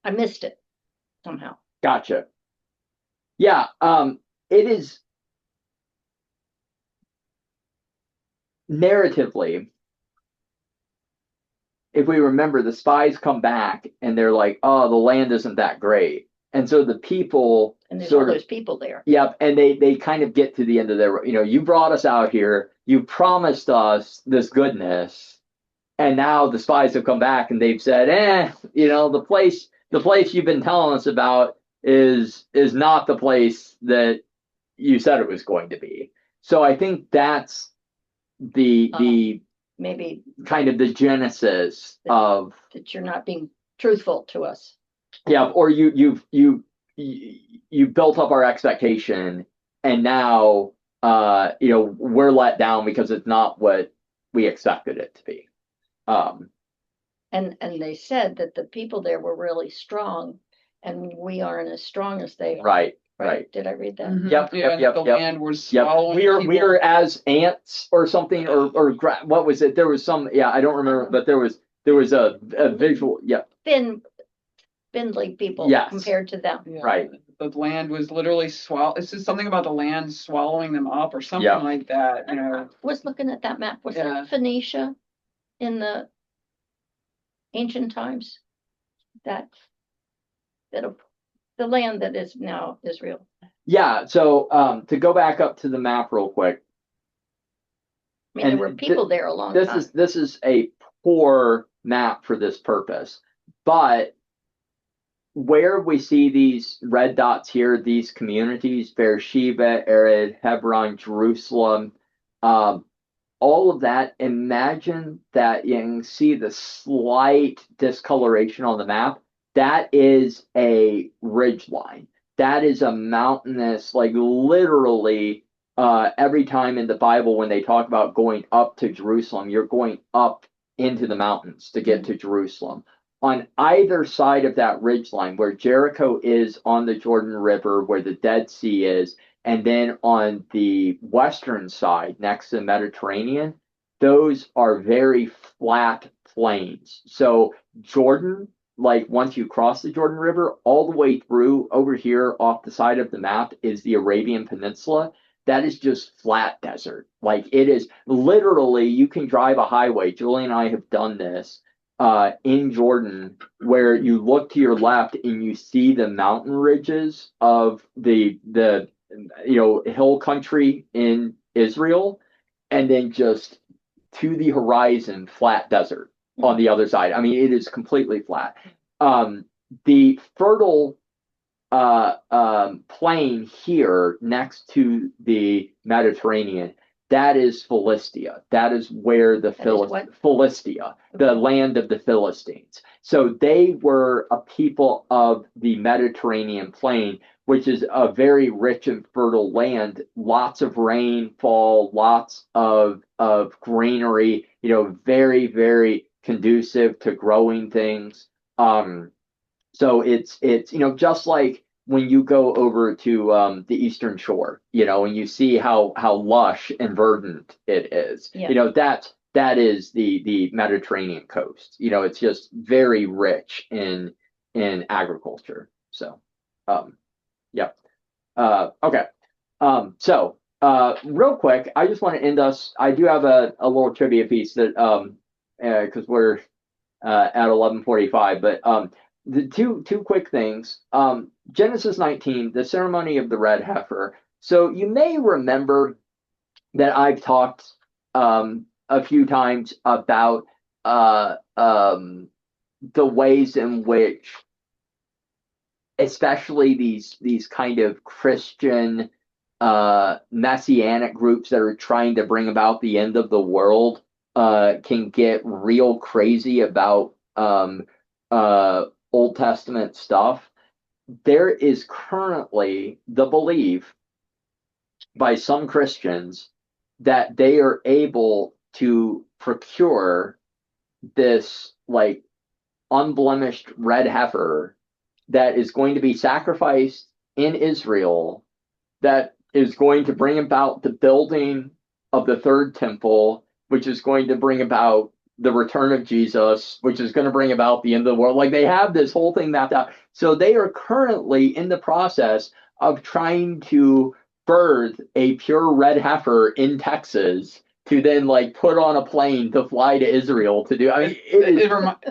I missed it somehow. Gotcha. Yeah, it is narratively, if we remember, the spies come back and they're like, oh, the land isn't that great. And so the people, and there's all those people there. Yep. And they kind of get to the end of their, you brought us out here, you promised us this goodness. And now the spies have come back and they've said, the place you've been telling us about is not the place that you said it was going to be. So I think that's the maybe kind of the genesis of that you're not being truthful to us. Yeah, or you built up our expectation, and now we're let down because it's not what we expected it to be. And they said that the people there were really strong, and we aren't as strong as they are. Right. Did I read that? Mm-hmm. Yep. The land was swallowing. We are as ants or something, or what was it? There was some. Yeah, I don't remember, but there was a visual. Yeah. Spindly people compared to them. Yeah, right. The land was literally swallowed. It's just something about the land swallowing them up, or something like that. I was looking at that map. Was that Phoenicia in the ancient times? That the land that is now Israel. Yeah. So to go back up to the map real quick. I mean, there were people there a long time. This is a poor map for this purpose, but where we see these red dots here, these communities, Beersheba, Arad, Hebron, Jerusalem, all of that, imagine that you can see the slight discoloration on the map. That is a ridge line. That is a mountainous, like literally every time in the Bible when they talk about going up to Jerusalem, you're going up into the mountains to get to Jerusalem. On either side of that ridge line, where Jericho is on the Jordan River, where the Dead Sea is, and then on the western side, next to the Mediterranean, those are very flat plains. So Jordan, like once you cross the Jordan River, all the way through over here off the side of the map is the Arabian Peninsula. That is just flat desert. Like it is literally, you can drive a highway. Julie and I have done this in Jordan, where you look to your left and you see the mountain ridges of the hill country in Israel, and then just to the horizon, flat desert on the other side. I mean, it is completely flat. The fertile plain here next to the Mediterranean, that is Philistia. That is where the Philistia, the land of the Philistines. So they were a people of the Mediterranean plain, which is a very rich and fertile land, lots of rainfall, lots of greenery, very, very conducive to growing things. So it's just like when you go over to the Eastern Shore, and you see how lush and verdant it is, that is the Mediterranean coast. It's just very rich in agriculture. So, yeah. Okay. So real quick, I just want to end us. I do have a little trivia piece that because we're at 11:45, but the two quick things. Genesis 19, the ceremony of the red heifer. So you may remember that I've talked a few times about the ways in which, especially these kind of Christian messianic groups that are trying to bring about the end of the world can get real crazy about Old Testament stuff. There is currently the belief by some Christians that they are able to procure this like unblemished red heifer that is going to be sacrificed in Israel, that is going to bring about the building of the third temple, which is going to bring about the return of Jesus, which is going to bring about the end of the world. Like they have this whole thing mapped out. So they are currently in the process of trying to birth a pure red heifer in Texas to then like put on a plane to fly to Israel to do. I mean,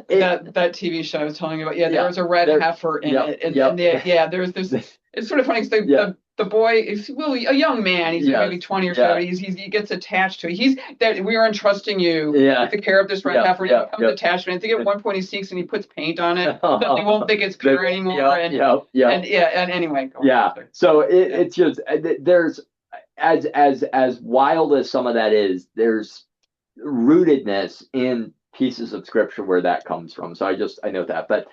that TV show I was telling you about. Yeah, there was a red heifer in it, and there's this. It's sort of funny because the boy is a young man. He's maybe 20 or so. He gets attached to it. He's that we are entrusting you with the care of this red heifer. He becomes attached. And I think at one point he seeks and he puts paint on it, so they won't think it's pure anymore. And anyway. So it's just there's as wild as some of that is, there's rootedness in pieces of scripture where that comes from. So I know that, but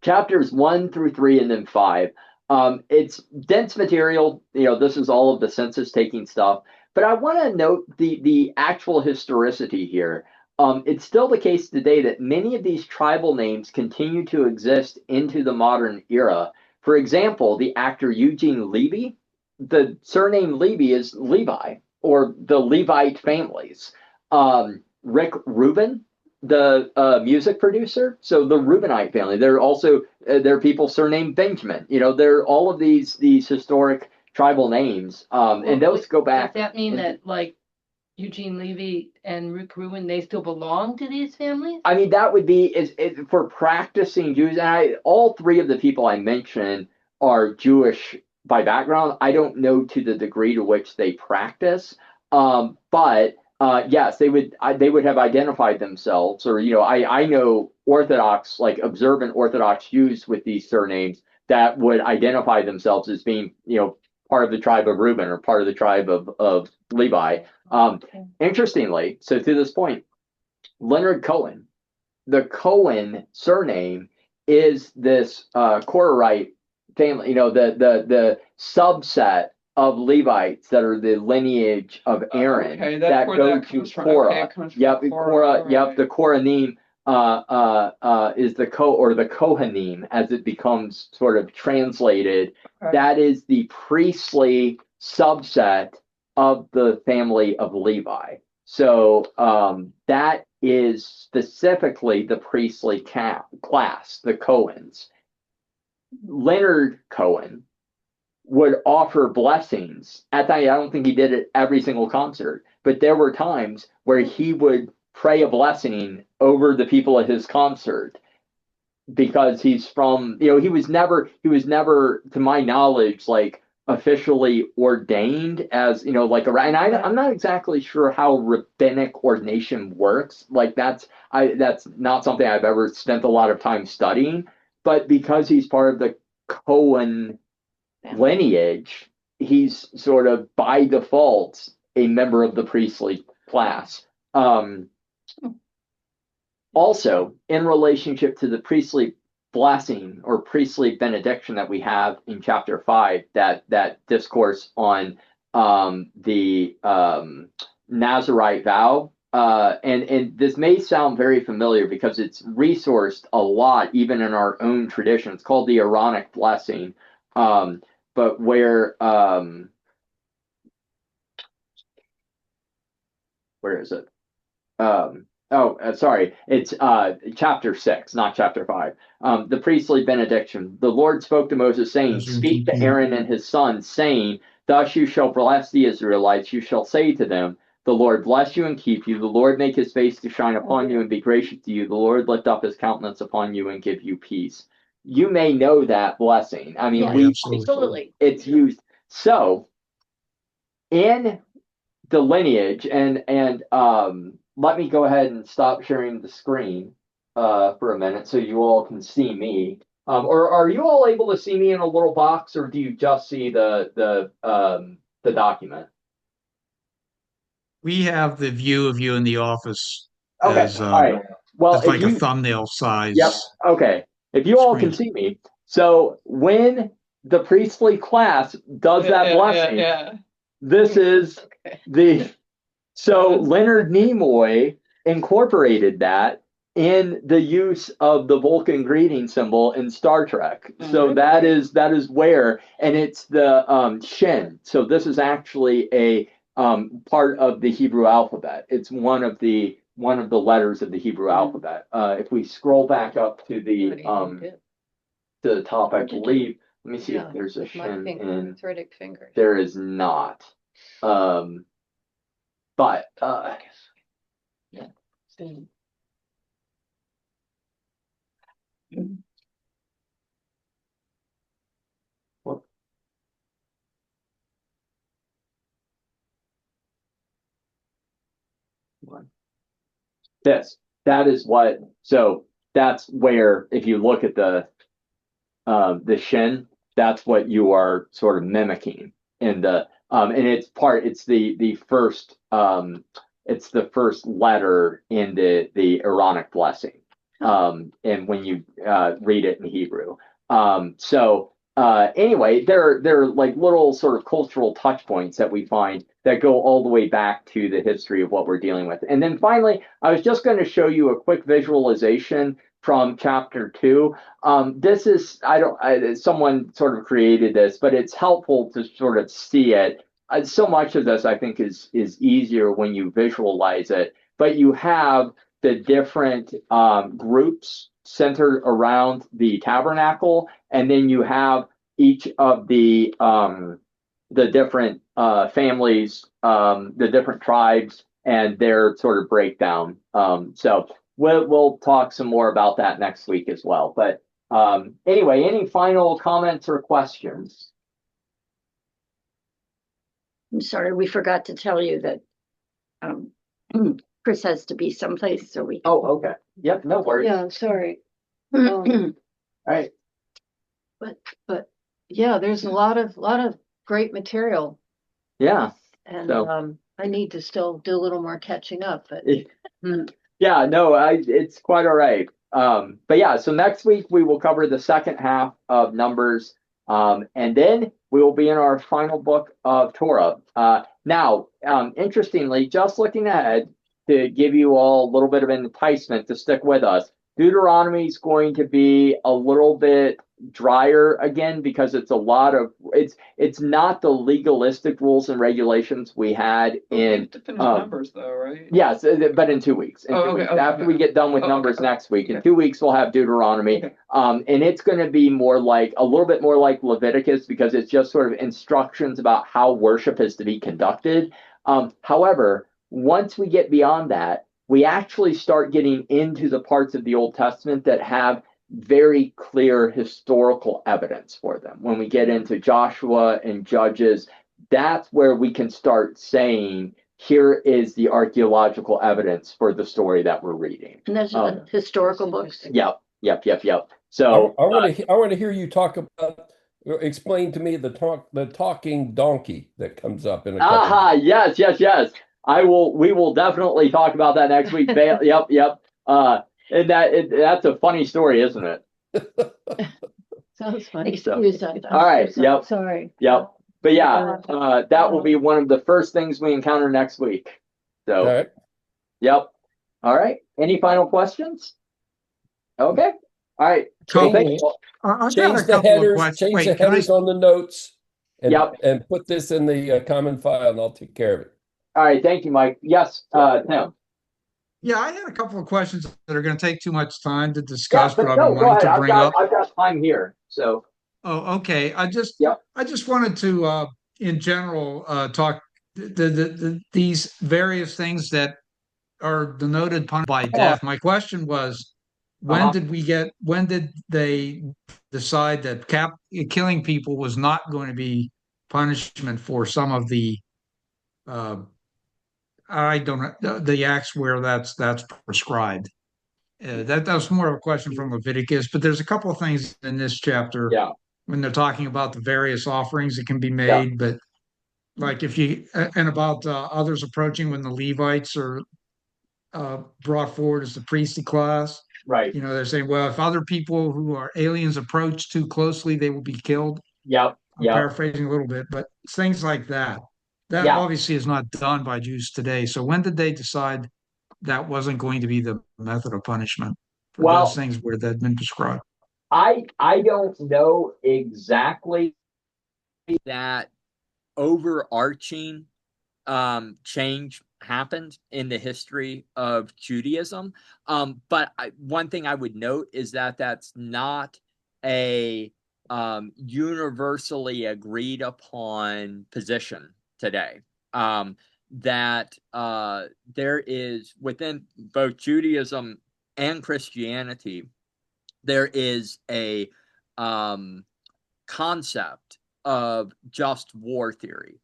chapters 1 through 3 and then 5. It's dense material. This is all of the census taking stuff. But I want to note the actual historicity here. It's still the case today that many of these tribal names continue to exist into the modern era. For example, the actor Eugene Levy, the surname Levy is Levi, or the Levite families. Rick Rubin, the music producer, so the Rubinite family. There are people surnamed Benjamin. There are all of these historic tribal names, and those go back. Does that mean that like Eugene Levy and Rick Rubin, they still belong to these families? I mean, that would be is for practicing Jews. And all three of the people I mentioned are Jewish by background. I don't know to the degree to which they practice, but yes, they would have identified themselves, or I know Orthodox, like observant Orthodox Jews with these surnames that would identify themselves as being, part of the tribe of Reuben or part of the tribe of Levi. Interestingly, so to this point, Leonard Cohen, the Cohen surname is this Korahite family, the subset of Levites that are the lineage of Aaron that go to Korah. Korah. Yep, the Kohanim is the Kohanim as it becomes sort of translated. That is the priestly subset of the family of Levi. So that is specifically the priestly class, the Cohens. Leonard Cohen would offer blessings. At that, I don't think he did it every single concert, but there were times where he would pray a blessing over the people at his concert because he's from, he was never, to my knowledge, like officially ordained as, and I'm not exactly sure how rabbinic ordination works. Like that's not something I've ever spent a lot of time studying, but because he's part of the Cohen lineage, he's sort of by default a member of the priestly class. Also, in relationship to the priestly blessing or priestly benediction that we have in chapter 5, that discourse on the Nazirite vow, and this may sound very familiar because it's resourced a lot even in our own tradition. It's called the Aaronic blessing, but where is it? Sorry, it's chapter 6, not chapter 5. The priestly benediction. The Lord spoke to Moses, saying, "Speak to Aaron and his sons, saying, Thus you shall bless the Israelites. You shall say to them, The Lord bless you and keep you. The Lord make his face to shine upon you and be gracious to you. The Lord lift up his countenance upon you and give you peace." You may know that blessing. I mean, absolutely. It's used. So, in the lineage, and let me go ahead and stop sharing the screen for a minute so you all can see me. Or are you all able to see me in a little box, or do you just see the document? We have the view of you in the office. Okay, as, all right. Well, it's like a thumbnail size. Yep. Okay. If you all can see me, so when the priestly class does that blessing, this is so Leonard Nimoy incorporated that in the use of the Vulcan greeting symbol in Star Trek. So that is where, and it's the Shin. So this is actually a part of the Hebrew alphabet. It's one of the letters of the Hebrew alphabet. If we scroll back up to the top, I believe. Let me see if there's a Shin in. Arthritic fingers. There is not. But Yeah. that is what. So that's where, if you look at the Shin, that's what you are sort of mimicking in the and it's the first letter in the Aaronic blessing, and when you read it in Hebrew. Anyway, there are like little sort of cultural touch points that we find that go all the way back to the history of what we're dealing with. And then finally, I was just going to show you a quick visualization from chapter 2. This is, someone sort of created this, but it's helpful to sort of see it. So much of this, I think, is easier when you visualize it. But you have the different groups centered around the tabernacle, and then you have each of the different families, the different tribes, and their sort of breakdown. So we'll talk some more about that next week as well. But anyway, any final comments or questions? I'm sorry, we forgot to tell you that Chris has to be someplace, so we. Oh, okay. Yep, no worries. Yeah, I'm sorry. All right. But yeah, there's a lot of great material, Yeah. and So- I need to still do a little more catching up, but Yeah, no, it's quite all right. But yeah, so next week we will cover the second half of Numbers, and then we will be in our final book of Torah. Now, interestingly, just looking ahead to give you all a little bit of an enticement to stick with us, Deuteronomy is going to be a little bit drier again because it's a lot of it's not the legalistic rules and regulations we had We in have to finish Numbers though, right? yes, but in 2 weeks. In 2 okay, weeks. okay, After okay. we get done with Oh, Numbers okay. next week, in Okay. 2 weeks we'll have Deuteronomy. Okay. And it's going to be more like a little bit more like Leviticus because it's just sort of instructions about how worship is to be conducted. However, once we get beyond that, we actually start getting into the parts of the Old Testament that have very clear historical evidence for them. When we get into Joshua and Judges, that's where we can start saying, here is the archaeological evidence for the story that we're reading. And there's historical books. Yep. So I want to hear you talk about. Explain to me the talking donkey that comes up in a couple. aha, yes. We will definitely talk about that next week. Yep. And that's a funny story, isn't it? sounds funny. Excuse us. All right. Yep. Sorry. Yep. But yeah, that will be one of the first things we encounter next week. So, All right. Yep. All right. Any final questions? Okay. All right. Cool. Change- I've got Change a the couple of headers. questions. Change Wait, the can I? headers on the notes. And, Yep. and put this in the common file, and I'll take care of it. All right. Thank you, Mike. Yes, Tim. Yeah, I had a couple of questions that are going to take too much time to discuss, but I've no, been go wanting ahead. to bring up. I've got time here. So, Oh, okay. I just Yep. wanted to, in general, talk these various things that are denoted by death. My question was, when did they decide that killing people was not going to be punishment for some of the, I don't know, the acts where that's prescribed? That was more of a question from Leviticus, but there's a couple of things in this chapter yeah. when they're talking about the various offerings that can be made, but like and about others approaching when the Levites are brought forward as the priestly class. Right. You know, they're saying, well, if other people who are aliens approach too closely, they will be killed. Yep. I'm paraphrasing a little bit, but things like that. That obviously is not done by Jews today. So when did they decide that wasn't going to be the method of punishment for those things where that had been prescribed? I don't know exactly that overarching change happened in the history of Judaism. But one thing I would note is that that's not a universally agreed upon position today. That there is within both Judaism and Christianity, there is a concept of just war theory.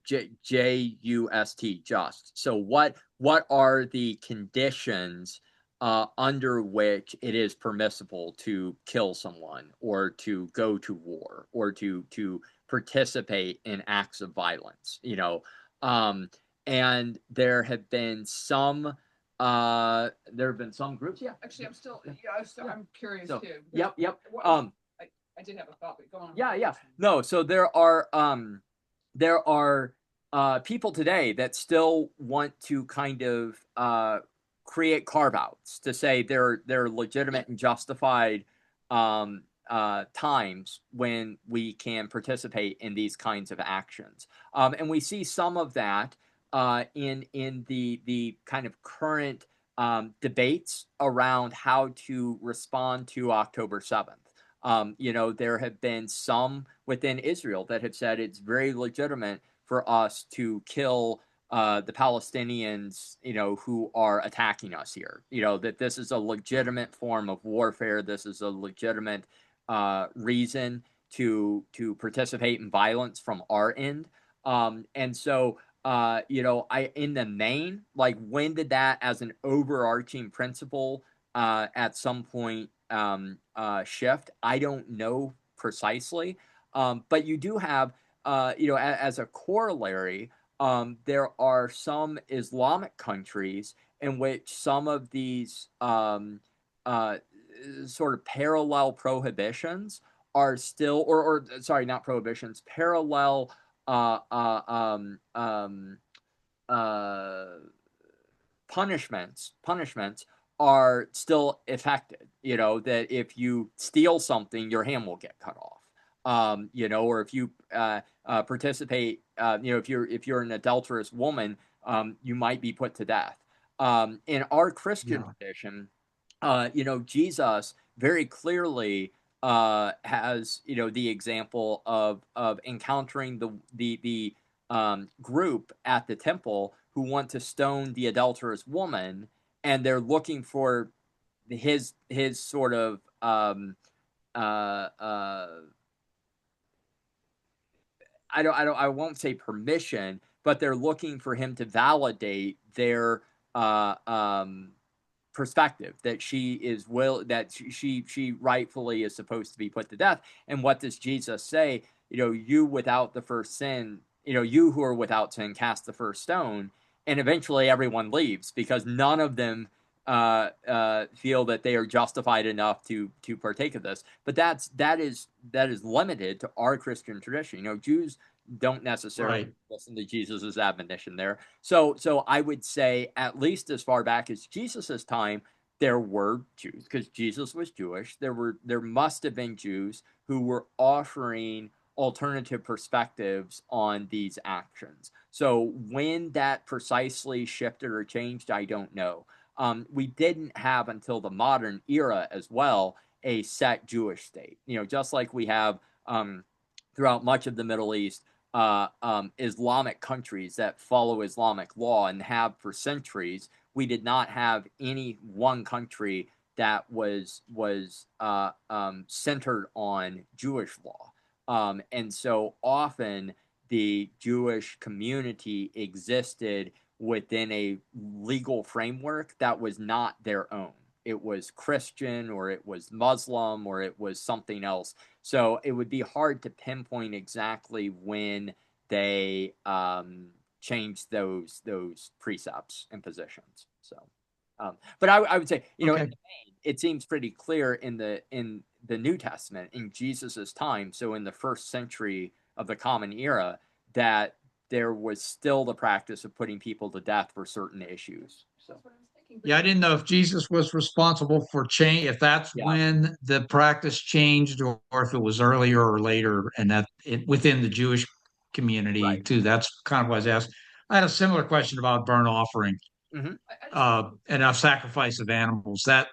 Just. So what are the conditions under which it is permissible to kill someone or to go to war or to participate in acts of violence? You know, and there have been some groups. Yeah, Actually, I'm curious So, too. Yep. I did have a thought, but go on. Yeah. No, so there are people today that still want to kind of create carve-outs to say they're legitimate and justified times when we can participate in these kinds of actions. And we see some of that in the kind of current debates around how to respond to October 7th. You know, there have been some within Israel that have said it's very legitimate for us to kill the Palestinians, you know, who are attacking us here. You know, that this is a legitimate form of warfare. This is a legitimate reason to participate in violence from our end. And so in the main, like when did that as an overarching principle at some point shift? I don't know precisely, but you do have, as a corollary, there are some Islamic countries in which some of these sort of parallel prohibitions are still, or sorry, not prohibitions, parallel punishments are still affected. That if you steal something, your hand will get cut off. Or if you participate, if you're an adulterous woman, you might be put to death. In our Christian tradition, Jesus very clearly has the example of encountering the group at the temple who want to stone the adulterous woman, and they're looking for his sort of I won't say permission, but they're looking for him to validate their perspective that she rightfully is supposed to be put to death. And what does Jesus say? You without the first sin, you who are without sin, cast the first stone. And eventually everyone leaves because none of them feel that they are justified enough to partake of this. But that is limited to our Christian tradition. Jews don't necessarily listen to Jesus's admonition there. So I would say at least as far back as Jesus's time, there were Jews, because Jesus was Jewish. There must have been Jews who were offering alternative perspectives on these actions. So when that precisely shifted or changed, I don't know. We didn't have until the modern era as well a set Jewish state. Just like we have throughout much of the Middle East, Islamic countries that follow Islamic law and have for centuries. We did not have any one country that was centered on Jewish law. And so often the Jewish community existed within a legal framework that was not their own. It was Christian, or it was Muslim, or it was something else. So it would be hard to pinpoint exactly when they changed those precepts and positions. So, but I would say, in the main, it seems pretty clear in the New Testament, in Jesus's time, so in the first century of the Common Era, that there was still the practice of putting people to death for certain issues. So. Yeah, I didn't know if Jesus was responsible for change, if that's when the practice changed, or if it was earlier or later, and that within the Jewish community too. That's kind of what I was asked. I had a similar question about burnt offering and a sacrifice of animals. That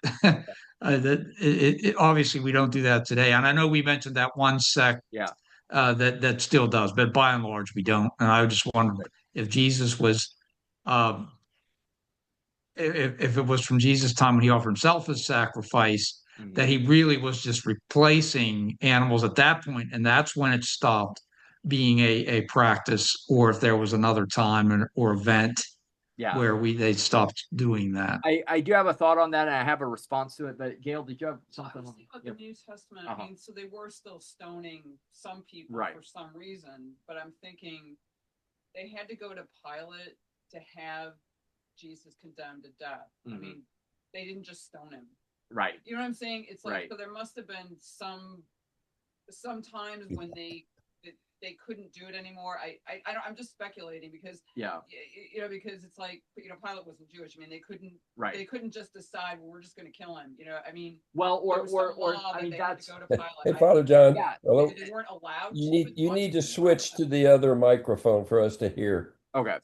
obviously we don't do that today, and I know we mentioned that one sect that still does, but by and large we don't. And I just wondered if Jesus was. If it was from Jesus' time when he offered himself as sacrifice, that he really was just replacing animals at that point, and that's when it stopped being a practice, or if there was another time or event where they stopped doing that. I do have a thought on that, and I have a response to it. But Gail, did you have something? About the New Testament, I mean, so they were still stoning some people for some reason, but I'm thinking they had to go to Pilate to have Jesus condemned to death. I mean, they didn't just stone him. Right. You know what I'm saying? It's like, so there must have been some times when they couldn't do it anymore. I'm just speculating because because it's like, Pilate wasn't Jewish. I mean, they couldn't just decide, well, we're just going to kill him. I mean, I mean, that's to go to Pilate. Hey, Father John, hello. They weren't allowed. You need to switch to the other microphone for us to hear. Okay.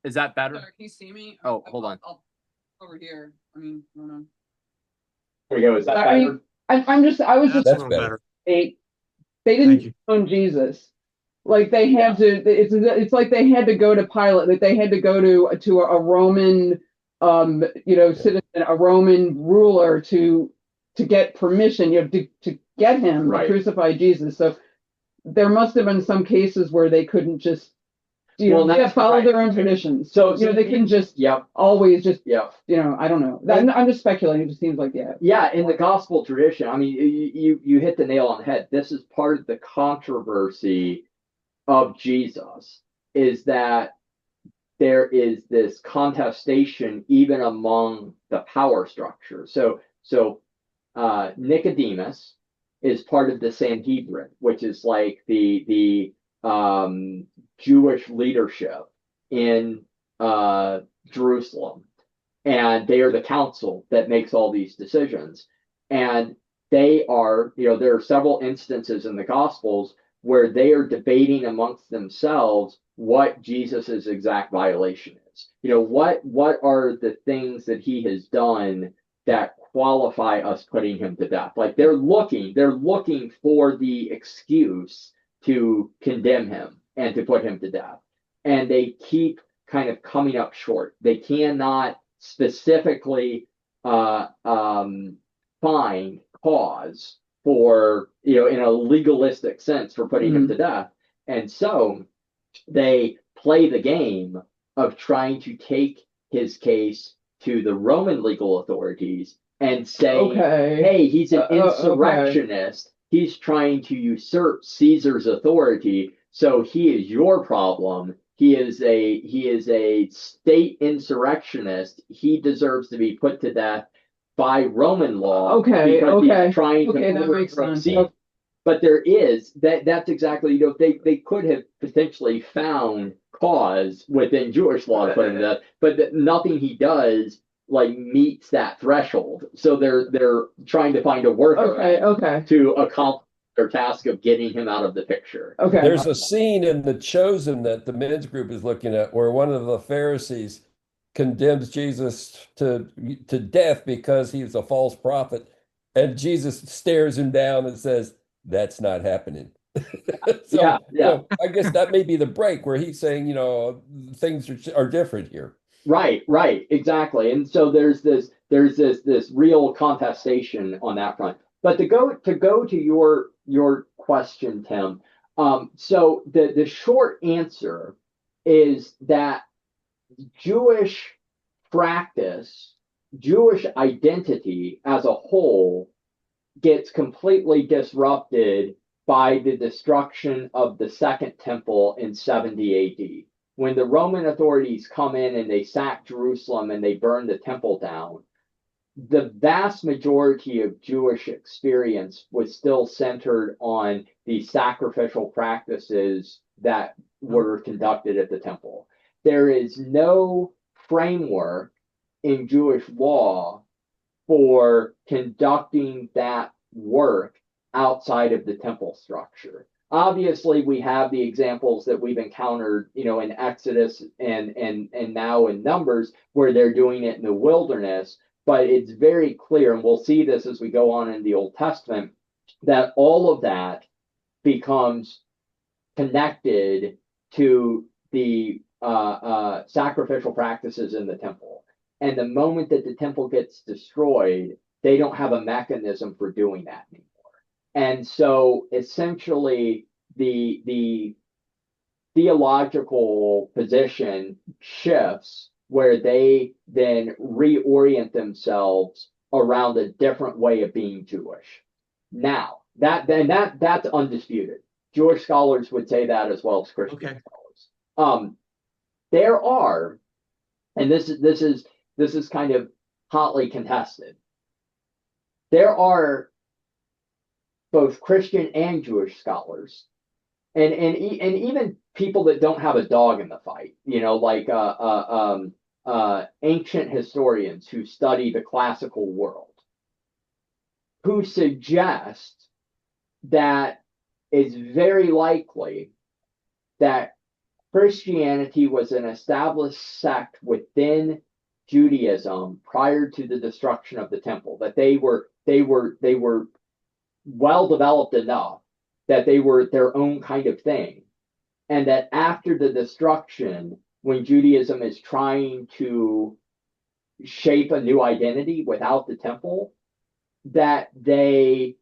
Is that better? Sorry, can you see me? Oh, hold on. I'll over here. I mean, I don't know. There you go. Is that better? I mean, I was just better. They didn't own Jesus. Like they had to. It's like they had to go to Pilate. That they had to go to a Roman, citizen, a Roman ruler to get permission, to get him to crucify Jesus. So there must have been some cases where they couldn't just follow their own traditions. So they couldn't just always just I don't know. I'm just speculating. It just seems like in the gospel tradition. I mean, you hit the nail on the head. This is part of the controversy of Jesus, is that there is this contestation even among the power structure. So Nicodemus is part of the Sanhedrin, which is like the Jewish leadership in Jerusalem, and they are the council that makes all these decisions. And they are, there are several instances in the Gospels where they are debating amongst themselves what Jesus's exact violation is. What are the things that he has done that qualify us putting him to death? Like they're looking for the excuse to condemn him and to put him to death. And they keep kind of coming up short. They cannot specifically find cause for, in a legalistic sense, for putting him to death. And so they play the game of trying to take his case to the Roman legal authorities and say, hey, he's an insurrectionist. He's trying to usurp Caesar's authority. So he is your problem. He is a state insurrectionist. He deserves to be put to death by Roman law. Because he's trying to overthrow Caesar. But there is that's exactly, they could have potentially found cause within Jewish law to put him to death, but nothing he does meets that threshold. So they're trying to find a workaround to accomplish their task of getting him out of the picture. There's a scene in The Chosen that the men's group is looking at where one of the Pharisees condemns Jesus to death because he's a false prophet, and Jesus stares him down and says, "That's not happening." So, I guess that may be the break where he's saying, things are different here. Right, exactly. And so there's this real contestation on that front. But to go to your question, Tim, so the short answer is that Jewish practice, Jewish identity as a whole gets completely disrupted by the destruction of the Second Temple in 70 AD. When the Roman authorities come in and they sack Jerusalem and they burn the temple down, the vast majority of Jewish experience was still centered on the sacrificial practices that were conducted at the temple. There is no framework in Jewish law for conducting that work outside of the temple structure. Obviously, we have the examples that we've encountered, in Exodus and now in Numbers, where they're doing it in the wilderness. But it's very clear, and we'll see this as we go on in the Old Testament, that all of that becomes connected to the sacrificial practices in the temple. And the moment that the temple gets destroyed, they don't have a mechanism for doing that anymore. And so essentially the theological position shifts, where they then reorient themselves around a different way of being Jewish. Now, that's undisputed. Jewish scholars would say that as well as Christian scholars. There are, and this is kind of hotly contested, there are both Christian and Jewish scholars, and even people that don't have a dog in the fight, ancient historians who study the classical world, who suggest that it's very likely that Christianity was an established sect within Judaism prior to the destruction of the temple, that they were well developed enough that they were their own kind of thing, and that after the destruction, when Judaism is trying to shape a new identity without the temple, that they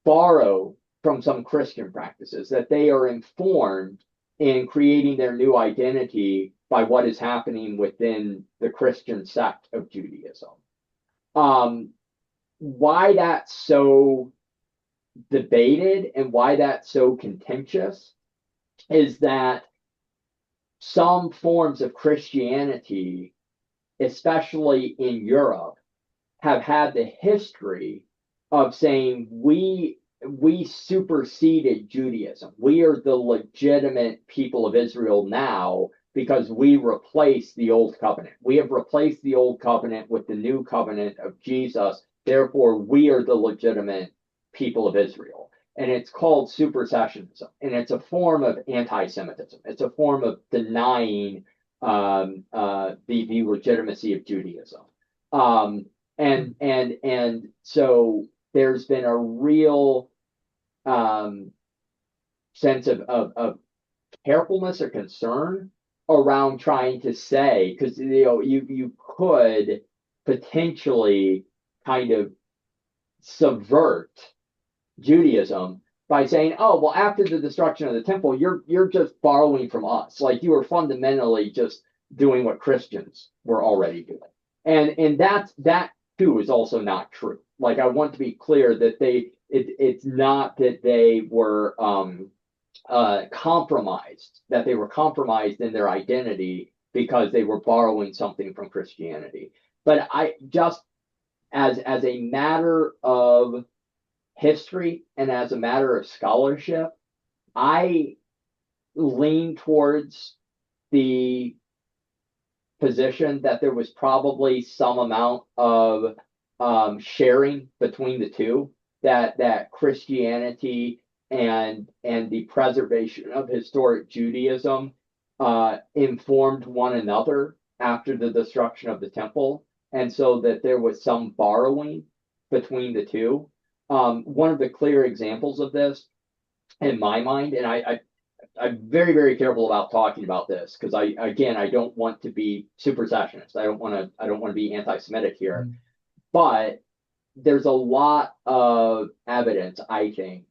borrow from some Christian practices, that they are informed in creating their new identity by what is happening within the Christian sect of Judaism. Why that's so debated and why that's so contentious is that some forms of Christianity, especially in Europe, have had the history of saying we superseded Judaism. We are the legitimate people of Israel now because we replaced the old covenant. We have replaced the old covenant with the new covenant of Jesus. Therefore, we are the legitimate people of Israel. And it's called supersessionism. And it's a form of anti-Semitism. It's a form of denying the legitimacy of Judaism. And so there's been a real sense of carefulness or concern around trying to say, because you could potentially kind of subvert Judaism by saying, oh, well, after the destruction of the temple, you're just borrowing from us. Like you were fundamentally just doing what Christians were already doing. And that too is also not true. Like I want to be clear that it's not that they were compromised, that they were compromised in their identity because they were borrowing something from Christianity. But I just as a matter of history and as a matter of scholarship, I lean towards the position that there was probably some amount of sharing between the two, that Christianity and the preservation of historic Judaism informed one another after the destruction of the temple, and so that there was some borrowing between the two. One of the clear examples of this, in my mind, and I'm very, very careful about talking about this because I don't want to be supersessionist. I don't want to be anti-Semitic here, but there's a lot of evidence, I think,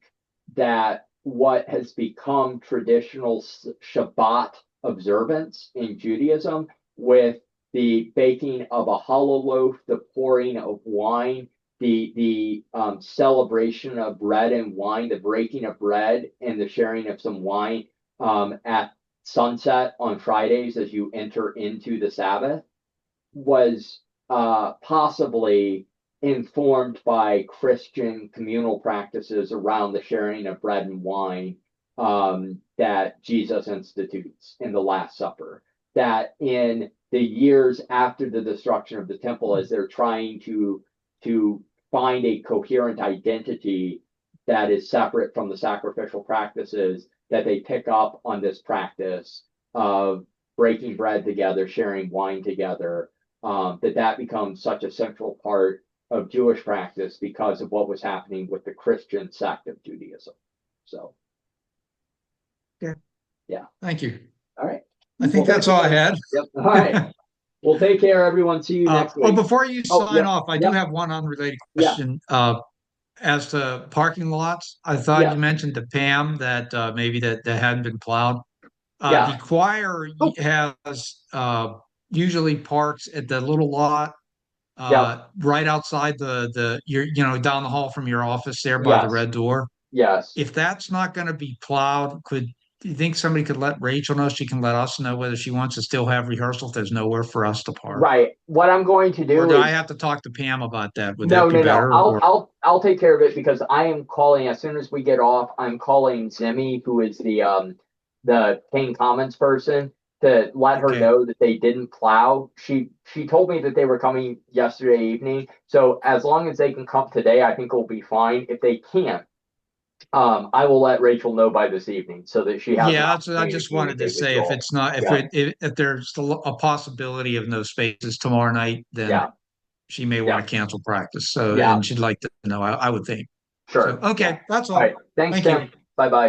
that what has become traditional Shabbat observance in Judaism, with the baking of a hollow loaf, the pouring of wine, the celebration of bread and wine, the breaking of bread and the sharing of some wine at sunset on Fridays as you enter into the Sabbath, was possibly informed by Christian communal practices around the sharing of bread and wine that Jesus institutes in the Last Supper. That in the years after the destruction of the temple, as they're trying to find a coherent identity that is separate from the sacrificial practices, that they pick up on this practice of breaking bread together, sharing wine together, that becomes such a central part of Jewish practice because of what was happening with the Christian sect of Judaism. So, yeah. Thank you. All right. I think that's all I had. Yep. All right. Well, take care, everyone. See you next week. Well, before you sign off, I do have one unrelated question. As to parking lots, I thought you mentioned to Pam that maybe that hadn't been plowed. The choir has usually parks at the little lot right outside the down the hall from your office there by the red door. Yes. If that's not going to be plowed, do you think somebody could let Rachel know? She can let us know whether she wants to still have rehearsal if there's nowhere for us to park. Right. What I'm going to do or do I have to talk to Pam about that? Would that be better? No. I'll take care of it because I am calling as soon as we get off. I'm calling Zemi, who is the Kane Commons person, to let her know that they didn't plow. She told me that they were coming yesterday evening. So as long as they can come today, I think it'll be fine. If they can't, I will let Rachel know by this evening so that she has. Yeah, I just wanted to say if it's not, if there's a possibility of no spaces tomorrow night, then she may want to cancel practice. So and she'd like to know. I would think. Sure. So, okay, that's all. All right. Thanks, Tim. Bye bye.